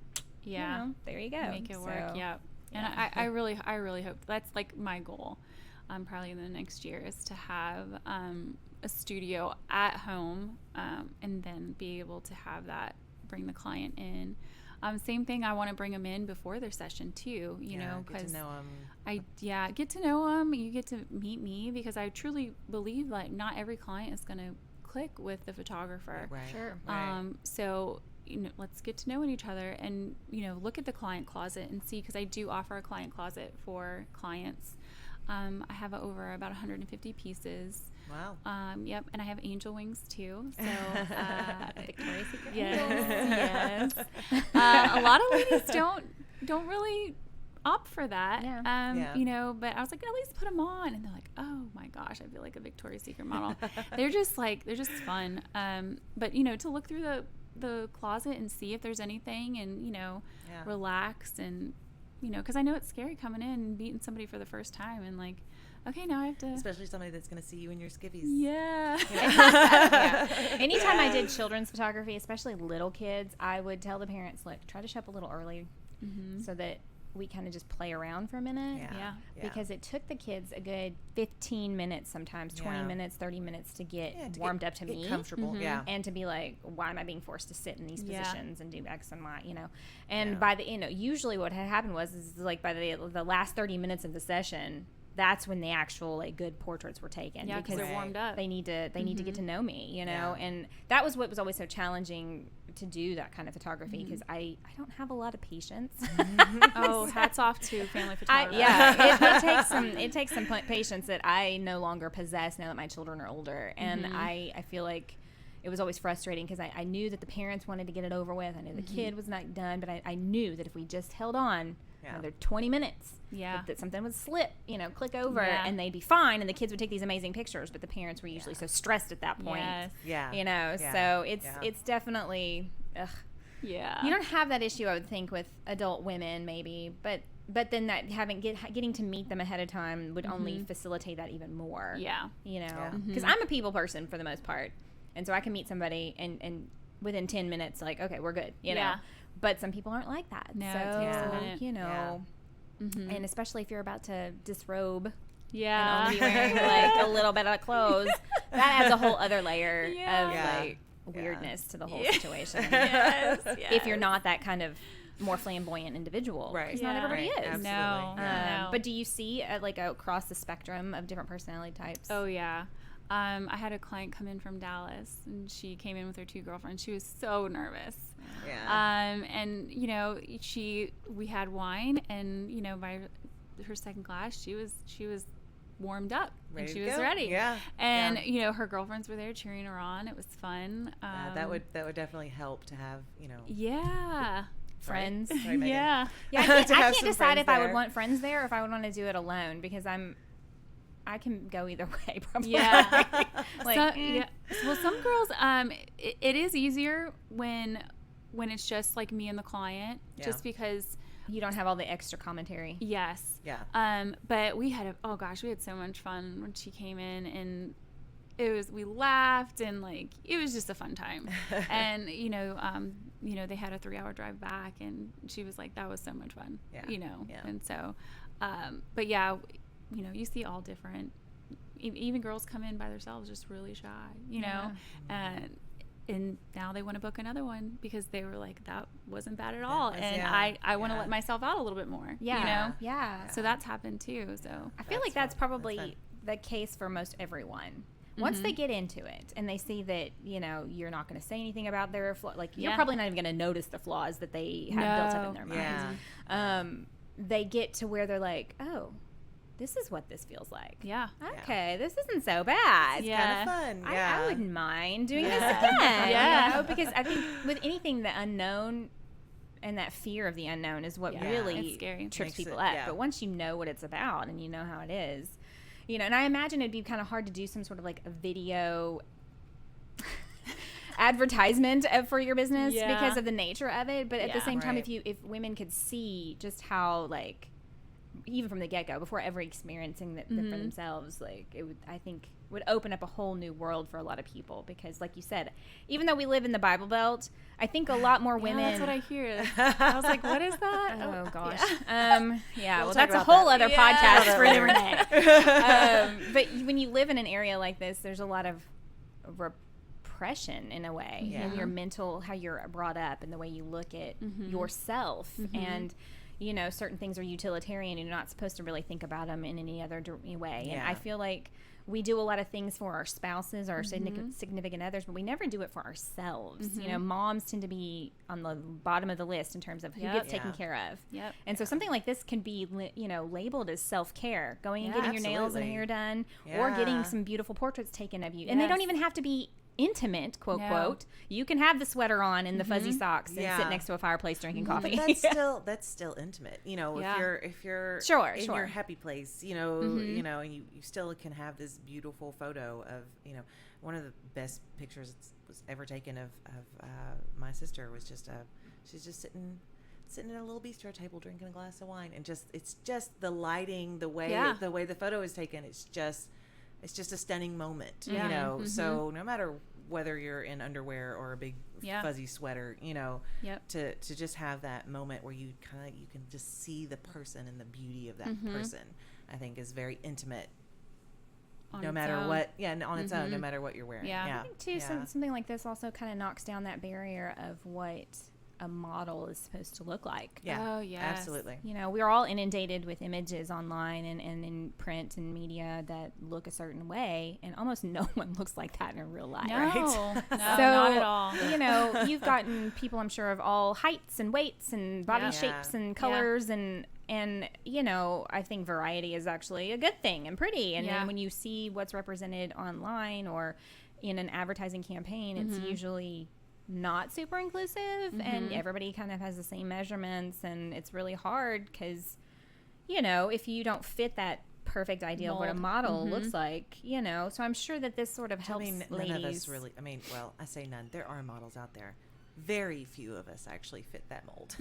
A: there you go.
C: Make it work. And I really hope that's like my goal. Probably in the next year is to have a studio at home, and then be able to have that, bring the client in. Same thing, I want to bring them in before their session too, because
B: get to know them.
C: Get to know them. You get to meet me, because I truly believe like not every client is going to click with the photographer.
B: Right.
A: Sure.
C: So, let's get to know each other, and, look at the client closet and see, because I do offer a client closet for clients. I have over about 150 pieces.
B: Wow.
C: Yep, and I have angel wings too. So
A: Victoria's Secret.
C: Yes. A lot of ladies don't really opt for that. But I was like, at least put them on, and they're like, oh my gosh, I feel like a Victoria's Secret model. they're just fun. But to look through the closet and see if there's anything, and relax, and because I know it's scary coming in and meeting somebody for the first time, and like, okay, now I have to...
B: Especially somebody that's going to see you in your skivvies.
C: Yeah.
A: Anytime I did children's photography, especially little kids, I would tell the parents, look, try to show up a little early so that we kind of just play around for a minute.
C: Yeah.
A: Because it took the kids a good 15 minutes, sometimes 20 minutes, 30 minutes to get warmed up to me.
B: Comfortable,
A: And to be like, why am I being forced to sit in these positions and do X and Y, And by the, usually what had happened was like by the last 30 minutes of the session, that's when the actual like good portraits were taken,
C: because they're warmed up.
A: They need to get to know me, and that was what was always so challenging to do that kind of photography, because I don't have a lot of patience.
C: Oh, hats off to family photography.
A: It takes some patience that I no longer possess now that my children are older, and I feel like it was always frustrating, because I knew that the parents wanted to get it over with. I knew the kid was not done, but I knew that if we just held on another 20 minutes, that something would slip, click over, and they'd be fine, and the kids would take these amazing pictures, but the parents were usually so stressed at that point. So it's definitely you don't have that issue, I would think, with adult women maybe, but then that getting to meet them ahead of time would only facilitate that even more. Because I'm a people person for the most part, and so I can meet somebody and within 10 minutes, like, okay, we're good, know. But some people aren't like that.
C: No,
A: it takes a minute. And especially if you're about to disrobe
C: and
A: only be wearing like a little bit of clothes, that adds a whole other layer of like weirdness to the whole situation. If you're not that kind of more flamboyant individual,
B: right?
A: Because not everybody is.
C: No.
A: But do you see like across the spectrum of different personality types?
C: Oh yeah. I had a client come in from Dallas, and she came in with her 2 girlfriends. She was so nervous.
B: Yeah.
C: And we had wine, and by her second glass, she was warmed up and she was ready.
B: Yeah.
C: And her girlfriends were there cheering her on. It was fun.
B: That would definitely help to have
C: Yeah.
A: Friends.
B: Right,
C: yeah.
A: I can't decide if I would want friends there or if I would want to do it alone, because I can go either way, probably.
C: Yeah.
A: Yeah.
C: Well, some girls, it is easier when it's just like me and the client, just because
A: you don't have all the extra commentary.
C: Yes.
B: Yeah.
C: But we had so much fun when she came in, and we laughed, and it was just a fun time. And they had a 3-hour drive back, and she was like, that was so much fun.
B: Yeah.
C: And so but you see all different, even girls come in by themselves just really shy, and now they want to book another one because they were like, that wasn't bad at all. I want to let myself out a little bit more.
A: Yeah.
C: So that's happened too. So
A: I feel like that's probably the case for most everyone. Once they get into it and they see that, you're not going to say anything about their flaws, you're probably not even going to notice the flaws that they have built up in their minds.
B: Yeah.
A: They get to where they're like, oh, this is what this feels like.
C: Yeah.
A: Okay, this isn't so bad.
B: It's kind of fun. Yeah.
A: I wouldn't mind doing this again.
C: Yeah.
A: Because I think with anything, the unknown and that fear of the unknown is what really trips people up. But once you know what it's about and you know how it is, and I imagine it'd be kind of hard to do some sort of a video advertisement for your business because of the nature of it. But at the same time, if women could see just how even from the get-go, before ever experiencing that for themselves, it would open up a whole new world for a lot of people. Because like you said, even though we live in the Bible Belt, I think a lot more women...
C: that's what I hear. I was like, what is that?
A: Oh gosh. Well, that's a whole other podcast for Renee. But when you live in an area like this, there's a lot of repression in a way in your mental, how you're brought up and the way you look at yourself. And certain things are utilitarian and you're not supposed to really think about them in any other way. And I feel like we do a lot of things for our spouses or our significant others, but we never do it for ourselves. Moms tend to be on the bottom of the list in terms of who gets taken care of. And so something like this can be, labeled as self-care, going and getting your nails and hair done or getting some beautiful portraits taken of you. And they don't even have to be intimate, quote. You can have the sweater on and the fuzzy socks and sit next to a fireplace drinking coffee.
B: But that's still intimate. If you're in your happy place, and you still can have this beautiful photo of, one of the best pictures that was ever taken of my sister was she's just sitting at a little bistro table drinking a glass of wine, and it's just the lighting, the way the photo is taken, it's just a stunning moment, so no matter whether you're in underwear or a big fuzzy sweater, to just have that moment where you can just see the person and the beauty of that person, I think is very intimate. No matter what, on its own, no matter what you're wearing.
A: I think too, something like this also kind of knocks down that barrier of what a model is supposed to look like.
C: Oh, yes.
B: Absolutely.
A: We're all inundated with images online and in print and media that look a certain way, and almost no one looks like that in real life.
C: No,
A: right?
C: no,
A: So,
C: not at all.
A: You've gotten people, I'm sure, of all heights and weights and body shapes and colors and I think variety is actually a good thing and pretty. And then when you see what's represented online or in an advertising campaign, it's usually not super inclusive and everybody kind of has the same measurements, and it's really hard because if you don't fit that perfect ideal of what a model looks like, so I'm sure that this sort of helps ladies.
B: None of us really, I say none, there are models out there, very few of us actually fit that mold.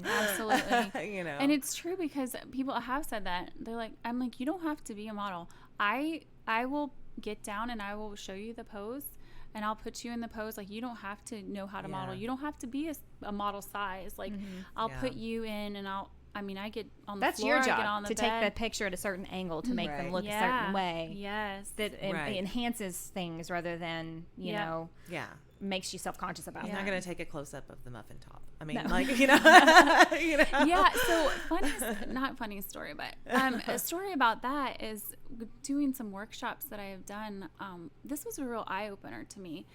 C: Absolutely. And it's true, because people have said that. They're like, I'm like, you don't have to be a model. I will get down and I will show you the pose, and I'll put you in the pose. You don't have to know how to model. You don't have to be a model size. I'll put you in, and I mean, I get on the
A: That's
C: floor.
A: your job,
C: I get on the
A: to
C: bed.
A: take the picture at a certain angle to make them look a certain way.
C: Yes.
A: That it enhances things rather than, you know, makes you self-conscious about it.
B: You're not going to take a close-up of the muffin top. I mean,
A: No.
B: like, you know.
C: Yeah, so not funny story, but a story about that is doing some workshops that I have done. This was a real eye-opener to me.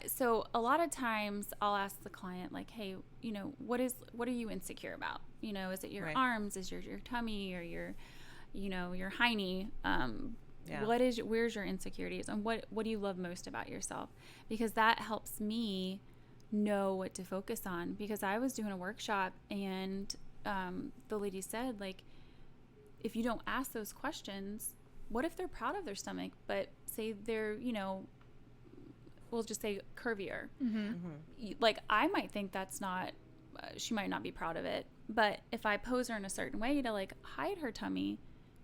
C: So a lot of times I'll ask the client, like, hey, you know, what are you insecure about? You know, is it your arms? Is your tummy or your hiney? Where's your insecurities, and what do you love most about yourself? Because that helps me know what to focus on. Because I was doing a workshop and the lady said, like, if you don't ask those questions, what if they're proud of their stomach, but say they're, you know, we'll just say curvier. Like, I might think that's not, she might not be proud of it, but if I pose her in a certain way to like hide her tummy,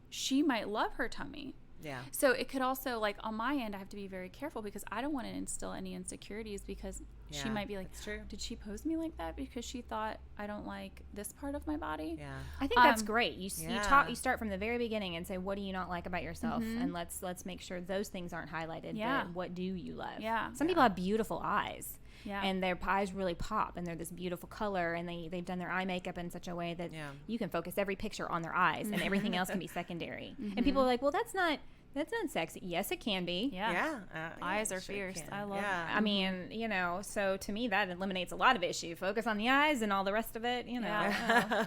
C: she might love her tummy.
B: Yeah.
C: So it could also, like, on my end, I have to be very careful because I don't want to instill any insecurities, because she might be like, did she pose me like that because she thought I don't like this part of my body?
B: Yeah.
A: I think that's great. You start from the very beginning and say, what do you not like about yourself? And let's make sure those things aren't highlighted.
C: Yeah.
A: But what do you love?
C: Yeah.
A: Some people have beautiful eyes.
C: Yeah.
A: And their eyes really pop, and they're this beautiful color, and they've done their eye makeup in such a way that you can focus every picture on their eyes, and everything else can be secondary. And people are like, well, that's not sexy. Yes, it can be.
C: Yeah. Eyes are fierce. I love it.
A: I mean, you know, so to me that eliminates a lot of issue. Focus on the eyes and all the rest of it, you know.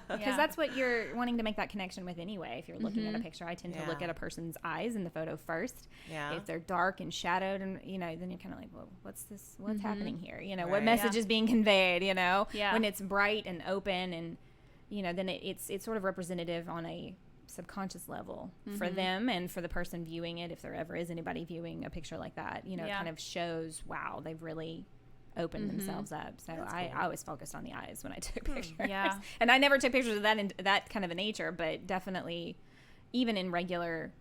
A: Because that's what you're wanting to make that connection with anyway. If you're looking at a picture, I tend to look at a person's eyes in the photo first. Yeah. If they're dark and shadowed, and, you know, then you're kind of like, well, what's happening here? You know, what message is being conveyed, you know? Yeah. When it's bright and open and, you know, then it's sort of representative on a subconscious level for them and for the person viewing it, if there ever is anybody viewing a picture like that, you know. It kind of shows, wow, they've really opened themselves up. So I always focused on the eyes when I took pictures. And I never took pictures of that kind of a nature, but definitely even in regular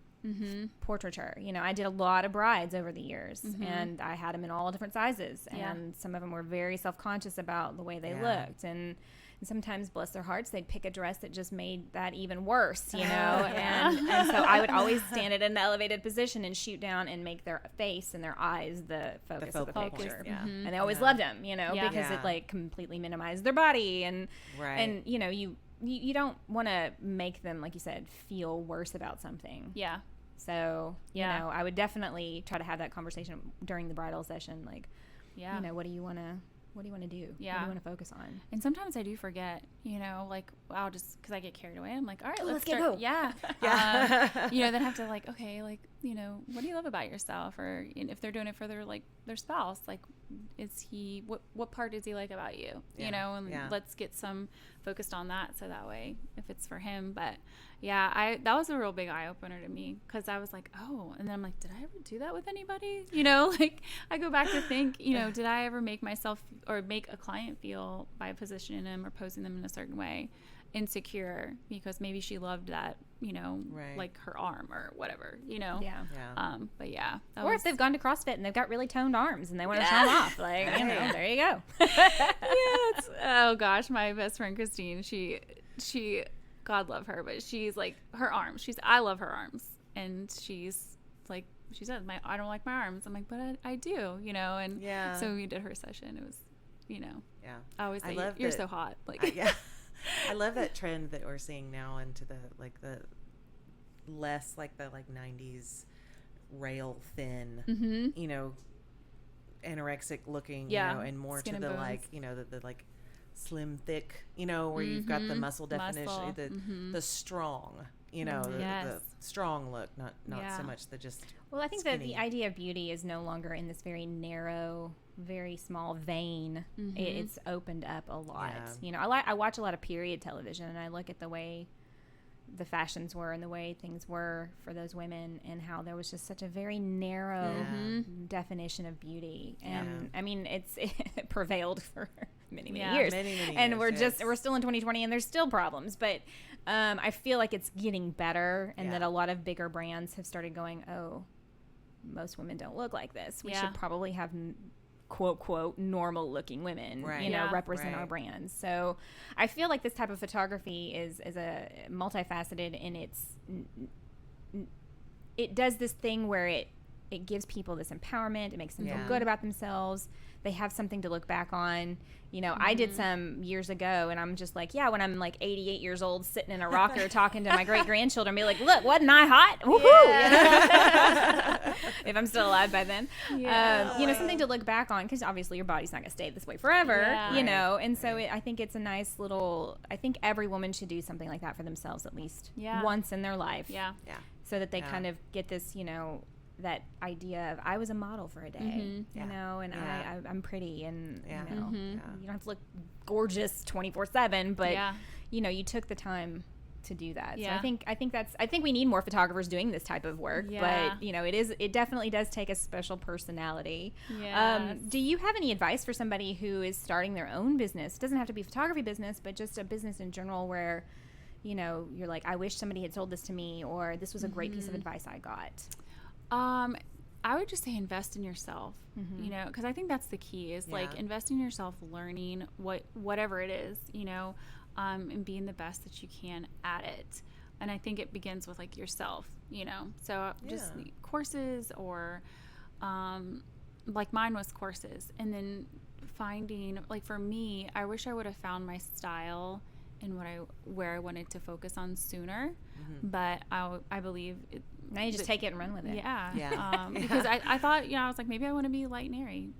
A: portraiture, you know, I did a lot of brides over the years, and I had them in all different sizes, and some of them were very self-conscious about the way they looked, and sometimes, bless their hearts, they'd pick a dress that just made that even worse, you know. and so I would always stand at an elevated position and shoot down and make their face and their eyes the focus of the picture. And they always loved them, you know, because it like completely minimized their body, and you know, you don't want to make them, like you said, feel worse about something. Yeah. So, you know, I would definitely try to have that conversation during the bridal session, like, you know, what do you want to do? What do you want to focus on?
C: And sometimes I do forget, you know, like, I'll just, because I get carried away, I'm like, all right, let's
A: get
C: start.
A: Go.
C: You know, then have to, like, okay, like, you know, what do you love about yourself? Or if they're doing it for their spouse, like, is he, what part does he like about you? You know, and let's get some focused on that, so that way, if it's for him. But that was a real big eye opener to me, because I was like, oh, and then I'm like, did I ever do that with anybody? You know, like, I go back to think, you know, did I ever make myself or make a client feel, by positioning them or posing them in a certain way, insecure because maybe she loved that, you know, like her arm or whatever, you know. But
A: or if they've gone to CrossFit and they've got really toned arms and they want to show them off, like, you know, there you go.
C: Oh gosh, my best friend Christine, she God love her, but she's like, her arms, I love her arms, and she's like, she said, I don't like my arms. I'm like, but I do, you know. And so we did her session. It was, you know, I always say, you're so hot, like.
B: I love that trend that we're seeing now into the less like the 90s rail thin, you know, anorexic looking, you know, and more skin to the bones. Like, you know, the like slim thick, you know, where you've got the muscle definition, the strong, you know, the strong look, not so much the just.
A: Well, I think
B: skinny.
A: that the idea of beauty is no longer in this very narrow, very small vein. It's opened up a lot. You know, I watch a lot of period television, and I look at the way the fashions were and the way things were for those women, and how there was just such a very narrow definition of beauty. And I mean, it prevailed for many years. Many and years, we're still in 2020, and there's still problems, but I feel like it's getting better, and that a lot of bigger brands have started going, oh, most women don't look like this. We should probably have quote normal looking women, represent our brands. So I feel like this type of photography is a multifaceted, and it does this thing where it gives people this empowerment. It makes them feel good about themselves. They have something to look back on. I did some years ago, and I'm just like, when I'm like 88 years old, sitting in a rocker talking to my great-grandchildren, be like, look, wasn't I hot? Woohoo! If I'm still alive by then. Something to look back on, because obviously your body's not going to stay this way forever, and so I think it's a nice little, I think every woman should do something like that for themselves at least once in their life. So that they kind of get this, that idea of I was a model for a day, and I'm pretty, and you don't have to look gorgeous 24/7, but you took the time to do that. So I think we need more photographers doing this type of work, but it definitely does take a special personality. Do you have any advice for somebody who is starting their own business? It doesn't have to be a photography business, but just a business in general where you're like, I wish somebody had told this to me, or this was a great piece of advice I got?
C: I would just say invest in yourself, because I think that's the key is like invest in yourself, learning whatever it is, and being the best that you can at it. And I think it begins with like yourself, so just courses or, like mine was courses, and then finding, like for me, I wish I would have found my style and where I wanted to focus on sooner, but I believe
A: now you just take it and run with it.
C: Because I thought, I was like, maybe I want to be light and airy,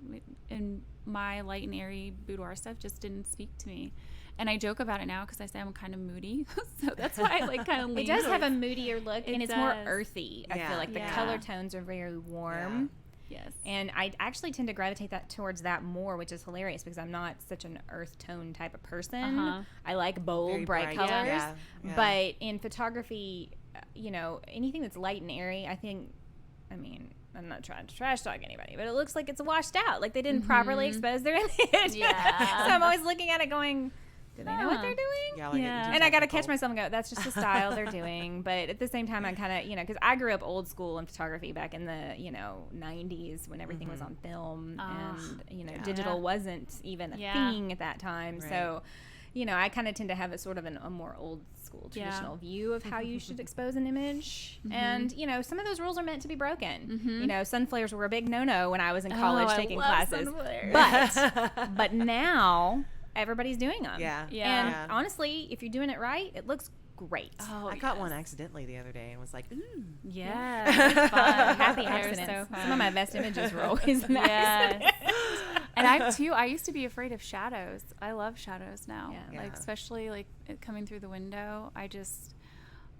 C: and my light and airy boudoir stuff just didn't speak to me. And I joke about it now because I say I'm kind of moody, so that's why I like kind of lean.
A: It does have a moodier look, and it's more earthy. I feel like the color tones are very warm.
C: Yes.
A: And I actually tend to gravitate towards that more, which is hilarious because I'm not such an earth tone type of person. I like bold, very bright colors. But in photography, anything that's light and airy, I'm not trying to trash talk anybody, but it looks like it's washed out. Like they didn't properly expose their image. So I'm always looking at it going, do they know what they're doing? And I got to catch myself and go, that's just the style they're doing. But at the same time, I kind of, because I grew up old school in photography back in the, 90s when everything was on film and, digital wasn't even a thing at that time. Right. So, I kind of tend to have a sort of a more old school traditional view of how you should expose an image. And, some of those rules are meant to be broken. Sun flares were a big no-no when I was in college taking classes. But now everybody's doing them. And honestly, if you're doing it right, it looks great.
B: I caught one accidentally the other day and was like, ooh.
C: Yeah. Fun.
A: Happy accidents. So some of my best images were always an accident.
C: And I used to be afraid of shadows. I love shadows now. Like especially like coming through the window. I just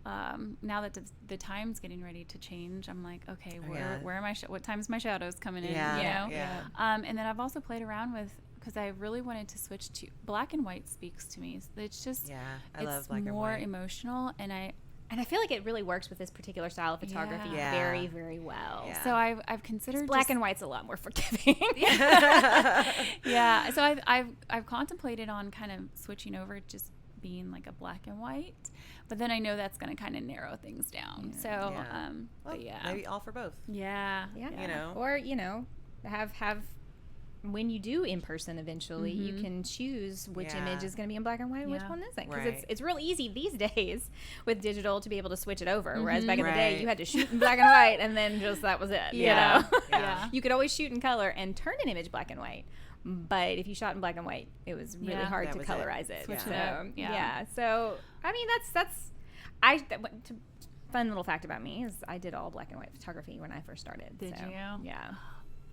C: now that the time's getting ready to change, I'm like, okay, where am I? What time's my shadows coming in? And then I've also played around with, because I really wanted to switch to black and white. Speaks to me. It's just
B: I love black and white.
C: More emotional, and
A: I feel like it really works with this particular style of photography very, very well.
C: So I've considered
A: black and white's a lot more forgiving.
C: So I've contemplated on kind of switching over, just being like a black and white, but then I know that's going to kind of narrow things down.
B: Maybe all for both.
A: Or have when you do in person eventually, you can choose which image is going to be in black and white and which one isn't, because it's real easy these days with digital to be able to switch it over, whereas back in the day you had to shoot in black and white and then just that was it. You could always shoot in color and turn an image black and white, but if you shot in black and white, it was really hard to colorize it. So fun little fact about me is I did all black and white photography when I first started.
C: Did you?
A: Yeah.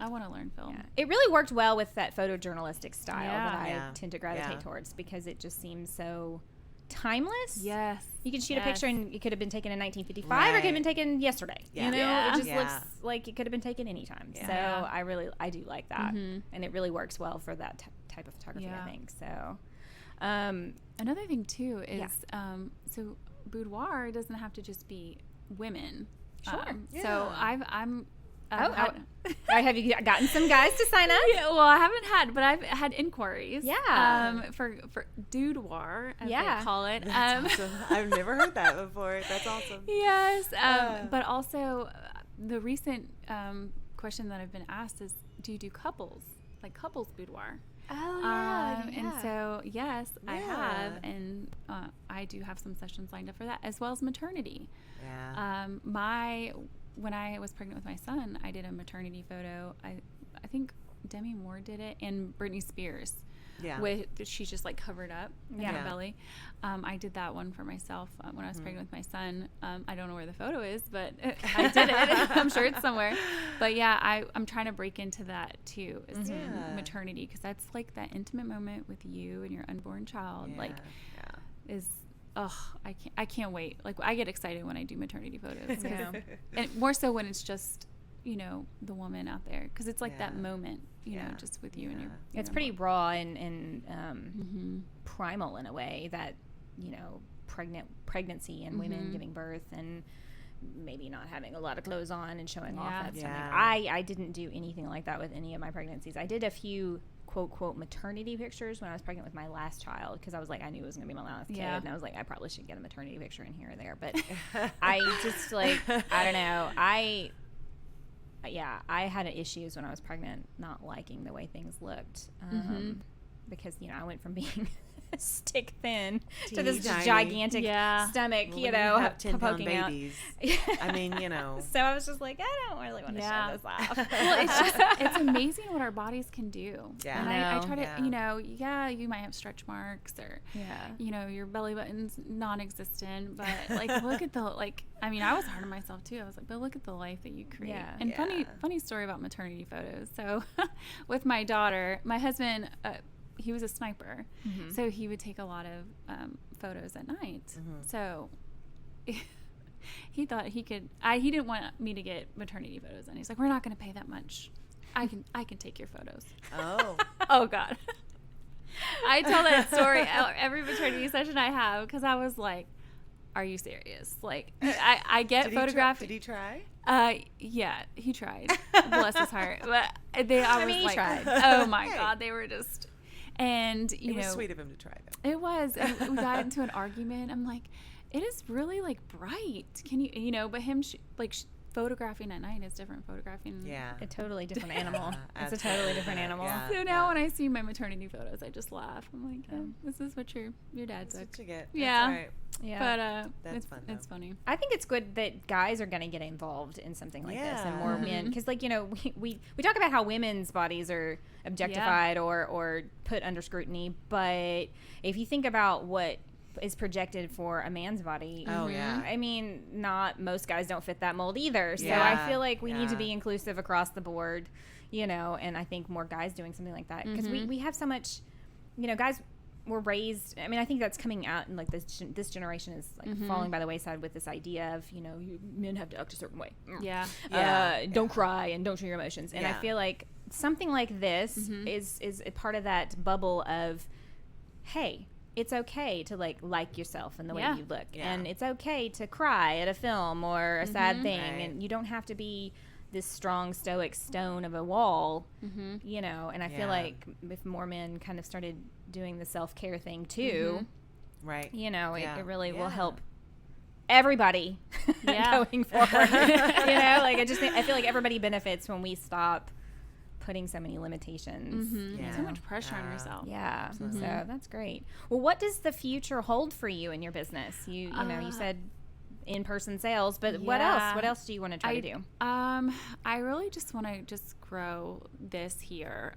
C: I want to learn film.
A: It really worked well with that photojournalistic style that I tend to gravitate towards, because it just seems so timeless.
C: Yes.
A: You can shoot a picture and it could have been taken in 1955 or it could have been taken yesterday. It just looks like it could have been taken anytime. So I do like that. And it really works well for that type of photography, I think. So
C: another thing too is so boudoir doesn't have to just be women.
A: Sure.
C: So
A: have you gotten some guys to sign up?
C: Well, I haven't had, but I've had inquiries. For boudoir, as they call it.
B: That's awesome. I've never heard that before. That's awesome.
C: Yes. But also, the recent question that I've been asked is, do you do couples? like couples boudoir.
A: Oh, yeah.
C: And so, yes, I have. And I do have some sessions lined up for that, as well as maternity.
B: Yeah.
C: When I was pregnant with my son, I did a maternity photo. I think Demi Moore did it, and Britney Spears.
B: Yeah.
C: She's just like covered up in her belly. I did that one for myself when I was pregnant with my son. I don't know where the photo is, but I did it. I'm sure it's somewhere. But yeah, I'm trying to break into that too, is maternity, because that's like that intimate moment with you and your unborn child. I can't wait. Like, I get excited when I do maternity photos, and more so when it's just, you know, the woman out there, because it's like that moment, you know, just with you and your
A: it's pretty raw and primal in a way, that, you know, pregnancy and women giving birth and maybe not having a lot of clothes on and showing off that stomach. I didn't do anything like that with any of my pregnancies. I did a few quote maternity pictures when I was pregnant with my last child, because I was like, I knew it was gonna be my last kid, and I was like, I probably should get a maternity picture in here or there, but I just like, I don't know, I had issues when I was pregnant not liking the way things looked, because, you know, I went from being stick thin to this gigantic stomach,
B: well,
A: you know,
B: have 10-pound
A: babies.
B: I mean, you know.
A: So I was just like, I don't really want to show this off.
C: Well, it's amazing what our bodies can do.
B: Yeah.
C: And I try to, you know, you might have stretch marks, or, you know, your belly button's non-existent, but like, look at I mean, I was hard on myself too. I was like, but look at the life that you create. Yeah. And funny story about maternity photos. So with my daughter, my husband, he was a sniper, so he would take a lot of photos at night. So he thought he could. He didn't want me to get maternity photos, and he's like, "We're not going to pay that much. I can take your photos." Oh God. I tell that story every maternity session I have, because I was like, "Are you serious?" Like, I get photographed.
B: Did he try?
C: Yeah, he tried. Bless his heart. But he tried. Oh my God, they were just. And it was
B: sweet of him to try, though.
C: It was. And we got into an argument. I'm like, it is really like bright. Can you know? But him photographing at night is different. Photographing.
A: Yeah, a totally different animal. It's a totally different animal.
C: Yeah. So now when I see my maternity photos, I just laugh. I'm like, this is what your dad took.
B: What you get.
C: Yeah.
B: That's right.
A: Yeah.
C: But that's fun. It's funny.
A: I think it's good that guys are going to get involved in something like this, and more men, because, like, you know, we talk about how women's bodies are objectified or put under scrutiny, but if you think about what is projected for a man's body, I mean, not most guys don't fit that mold either. So I feel like we need to be inclusive across the board, you know, and I think more guys doing something like that, because we have so much, you know, guys were raised. I mean, I think that's coming out, and like this generation is like falling by the wayside with this idea of, you know, men have to act a certain way. Don't cry and don't show your emotions. And I feel like something like this is a part of that bubble of, hey, it's okay to like yourself and the way you look, and it's okay to cry at a film or a sad thing, and you don't have to be this strong stoic stone of a wall, you know. And I feel like if more men kind of started doing the self-care thing too, right, you know, it really will help everybody going forward. You know, like I feel like everybody benefits when we stop putting so many limitations,
C: so much pressure on yourself.
A: So that's great. Well, what does the future hold for you in your business? You know, you said in-person sales, but what else do you want to try to do?
C: I really just want to grow this here.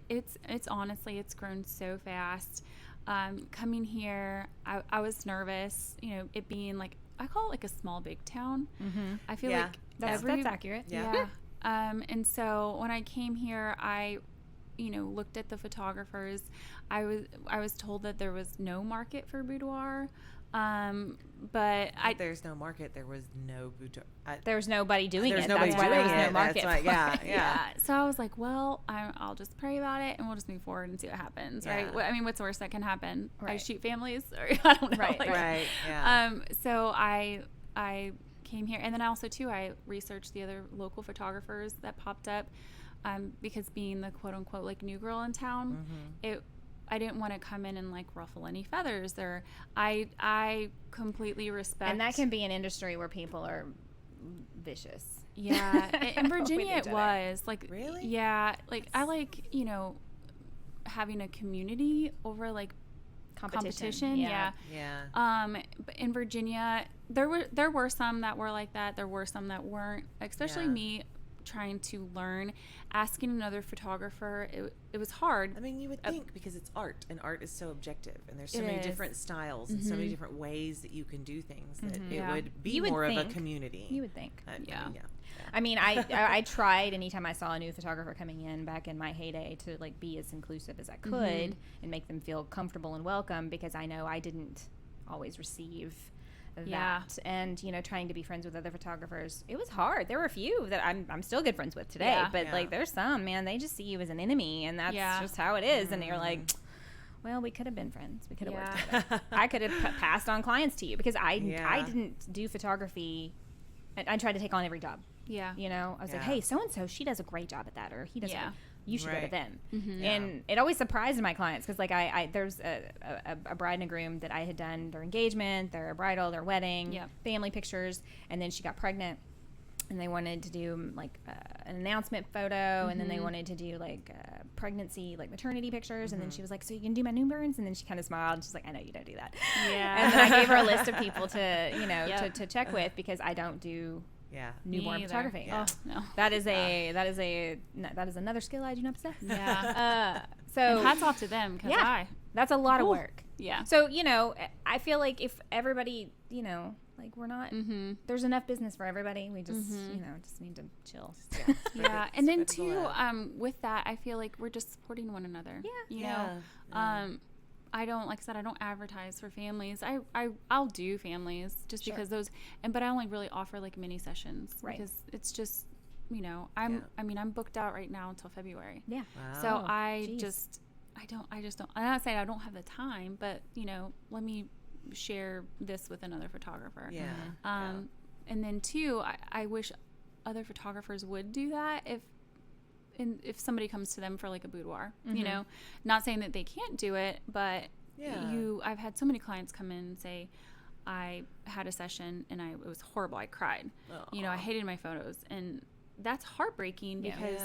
C: It's honestly, it's grown so fast. Coming here, I was nervous, you know, it being like, I call it like a small big town. I feel like
A: that's accurate.
C: And so when I came here, I, you know, looked at the photographers. I was told that there was no market for boudoir. But
B: there's no market. There was no boudoir.
A: There was nobody doing it.
B: Nobody
A: that's why
B: doing
A: there was no market.
B: That's why,
C: So I was like, well, I'll just pray about it, and we'll just move forward and see what happens, right? I mean, what's the worst that can happen? Right. I shoot families, or I don't know.
A: Right.
C: So I came here, and then also too, I researched the other local photographers that popped up, because being the quote unquote like new girl in town, I didn't want to come in and like ruffle any feathers. I completely respect.
A: And that can be an industry where people are vicious.
C: Yeah. In Virginia, it was like,
B: really?
C: Yeah. Like, I like, having a community over like competition. Yeah. But in Virginia, there were some that were like that. There were some that weren't, especially me trying to learn, asking another photographer. It was hard.
B: I mean, you would think because it's art, and art is so objective, and there's so many different styles and so many different ways that you can do things that it would be more of a community.
A: You would think.
B: I mean,
A: I tried anytime I saw a new photographer coming in back in my heyday to like be as inclusive as I could and make them feel comfortable and welcome, because I know I didn't always receive that. And trying to be friends with other photographers, it was hard. There were a few that I'm still good friends with today, but like there's some, man, they just see you as an enemy, and that's just how it is. And you're like, well, we could have been friends, we could have worked together. I could have passed on clients to you, because I didn't do photography. I tried to take on every job. I was like, hey, so and so, she does a great job at that, or he does you should go to them. And it always surprised my clients, because like there's a bride and a groom that I had done their engagement, their bridal, their wedding, family pictures, and then she got pregnant, and they wanted to do like an announcement photo, and then they wanted to do like pregnancy, like maternity pictures, and then she was like, so you can do my newborns? And then she kind of smiled, and she's like, I know you don't do that. And then I gave her a list of people to to check with, because I don't do newborn photography.
C: Oh no,
A: that is another skill I do not possess. So
C: and hats off to them, because
A: that's a lot of work. So I feel like if everybody like we're not there's enough business for everybody, we just just need to chill.
C: And then too with that, I feel like we're just supporting one another. I don't, like I said, I don't advertise for families. I'll do families just because those, but I only really offer like mini sessions, because it's just, I'm booked out right now until February. Wow. So I'm not saying I don't have the time, but let me share this with another photographer. And then too, I wish other photographers would do that if somebody comes to them for like a boudoir, not saying that they can't do it, but I've had so many clients come in and say, I had a session and it was horrible. I cried. I hated my photos, and that's heartbreaking because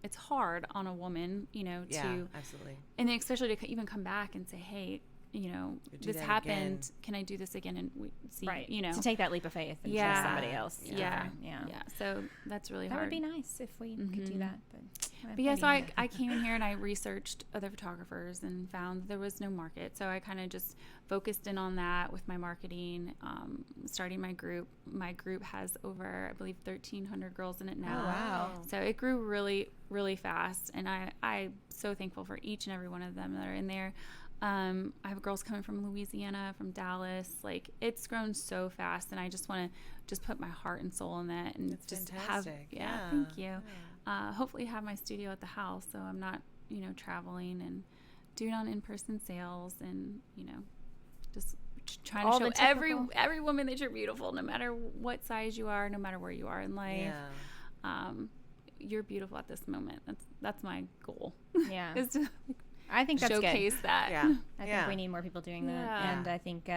C: it's hard on a woman, to
B: absolutely.
C: And then especially to even come back and say, hey, this happened. Again. Can I do this again? And we see,
A: to take that leap of faith and trust somebody else.
C: So that's really
A: hard.
C: That
A: would be nice if we could do that.
C: But so I came in here and I researched other photographers and found there was no market. So I kind of just focused in on that with my marketing, starting my group. My group has over, I believe, 1,300 girls in it now.
A: Oh, wow.
C: So it grew really, really fast. And I'm so thankful for each and every one of them that are in there. I have girls coming from Louisiana, from Dallas. Like, it's grown so fast, and I just want to just put my heart and soul in that, and
B: that's
C: just
B: fantastic.
C: Thank you. Hopefully have my studio at the house, so I'm not, traveling, and doing on in-person sales, and just trying to show every woman that you're beautiful, no matter what size you are, no matter where you are in life. You're beautiful at this moment. That's my goal. Is to,
A: I think that's
C: showcase
A: good.
C: That.
A: I think we need more people doing that, and I think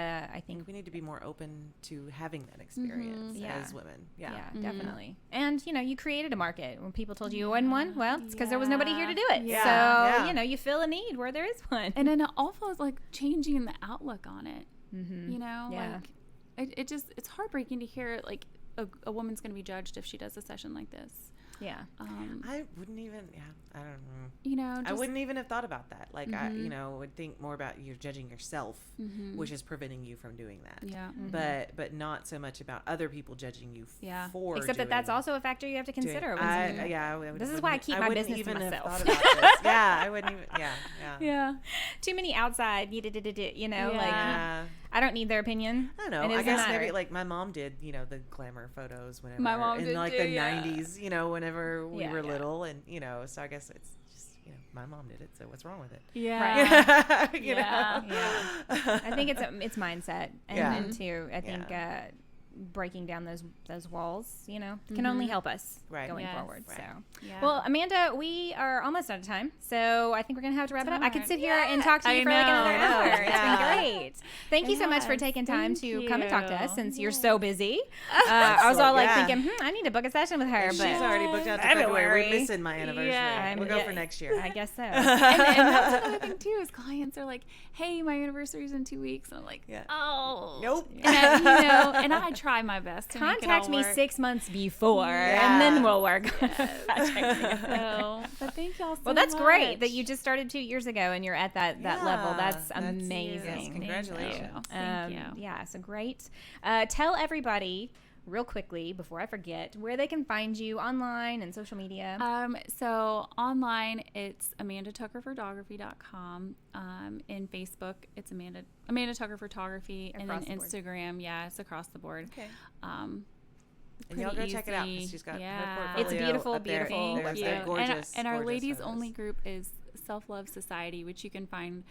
B: we need to be more open to having that experience as women.
A: Definitely. And you created a market. When people told you wasn't one, well, it's because there was nobody here to do it. So you fill a need where there is one.
C: And then it also is like changing the outlook on it. Like it's heartbreaking to hear like a woman's going to be judged if she does a session like this.
B: I wouldn't even. I don't know. I wouldn't even have thought about that. Like I would think more about you're judging yourself, which is preventing you from doing that. But not so much about other people judging you for.
A: Except that's also a factor you have to consider. This is why I keep my business to myself.
B: I wouldn't even.
A: Too many outside. I don't need their opinion.
B: I don't know. I guess maybe like my mom did. The glamour photos whenever
C: my mom
B: in
C: did
B: like
C: too,
B: the 90s. Whenever we were little, and so I guess it's just my mom did it, so what's wrong with it?
A: I think it's mindset, and then too I think breaking down those walls, you know, can only help us going forward.
B: Right.
A: So, well, Amanda, we are almost out of time, so I think we're gonna have to wrap it up. I could sit here and talk to you for like another hour. It's been great. Thank you so much for taking time to come and talk to us since you're so busy. I was all like thinking, I need to book a session with her, but
B: she's already booked out to February. We're missing my anniversary. We'll go for next year.
A: I guess so.
C: and that's another thing too is clients are like, hey, my anniversary's in 2 weeks, and I'm like, oh,
B: nope.
C: And, you know, and I try my best to
A: contact me 6 months before, and then we'll work.
C: But thank y'all so much.
A: Well, that's great that you just started 2 years ago and you're at that level. That's amazing.
B: Yes, congratulations.
C: Thank you.
A: Yeah, so great. Tell everybody real quickly before I forget where they can find you online and social media.
C: So online it's AmandaTuckerPhotography.com. In Facebook it's Amanda Tucker Photography, and then Instagram, it's across the board.
B: Okay.
C: And
B: y'all go check it out because she's got her portfolio.
A: It's beautiful,
B: up there.
A: beautiful.
B: They're gorgeous.
C: And our ladies
B: photos.
C: only group is Self Love Society, which you can find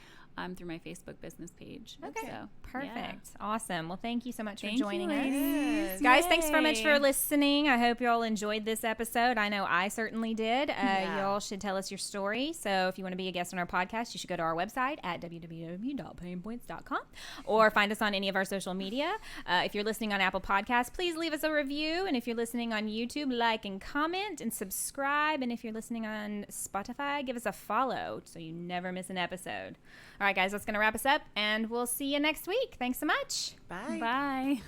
C: through my Facebook business page.
A: Okay.
C: So,
A: perfect. Awesome. Well, thank you so much for joining us.
B: Yes.
A: Guys, thanks so much for listening. I hope you all enjoyed this episode. I know I certainly did. Y'all should tell us your story. So if you want to be a guest on our podcast, you should go to our website at www.PaynePoints.com or find us on any of our social media. If you're listening on Apple Podcasts, please leave us a review. And if you're listening on YouTube, like and comment and subscribe. And if you're listening on Spotify, give us a follow so you never miss an episode. All right, guys, that's going to wrap us up, and we'll see you next week. Thanks so much.
B: Bye.
C: Bye.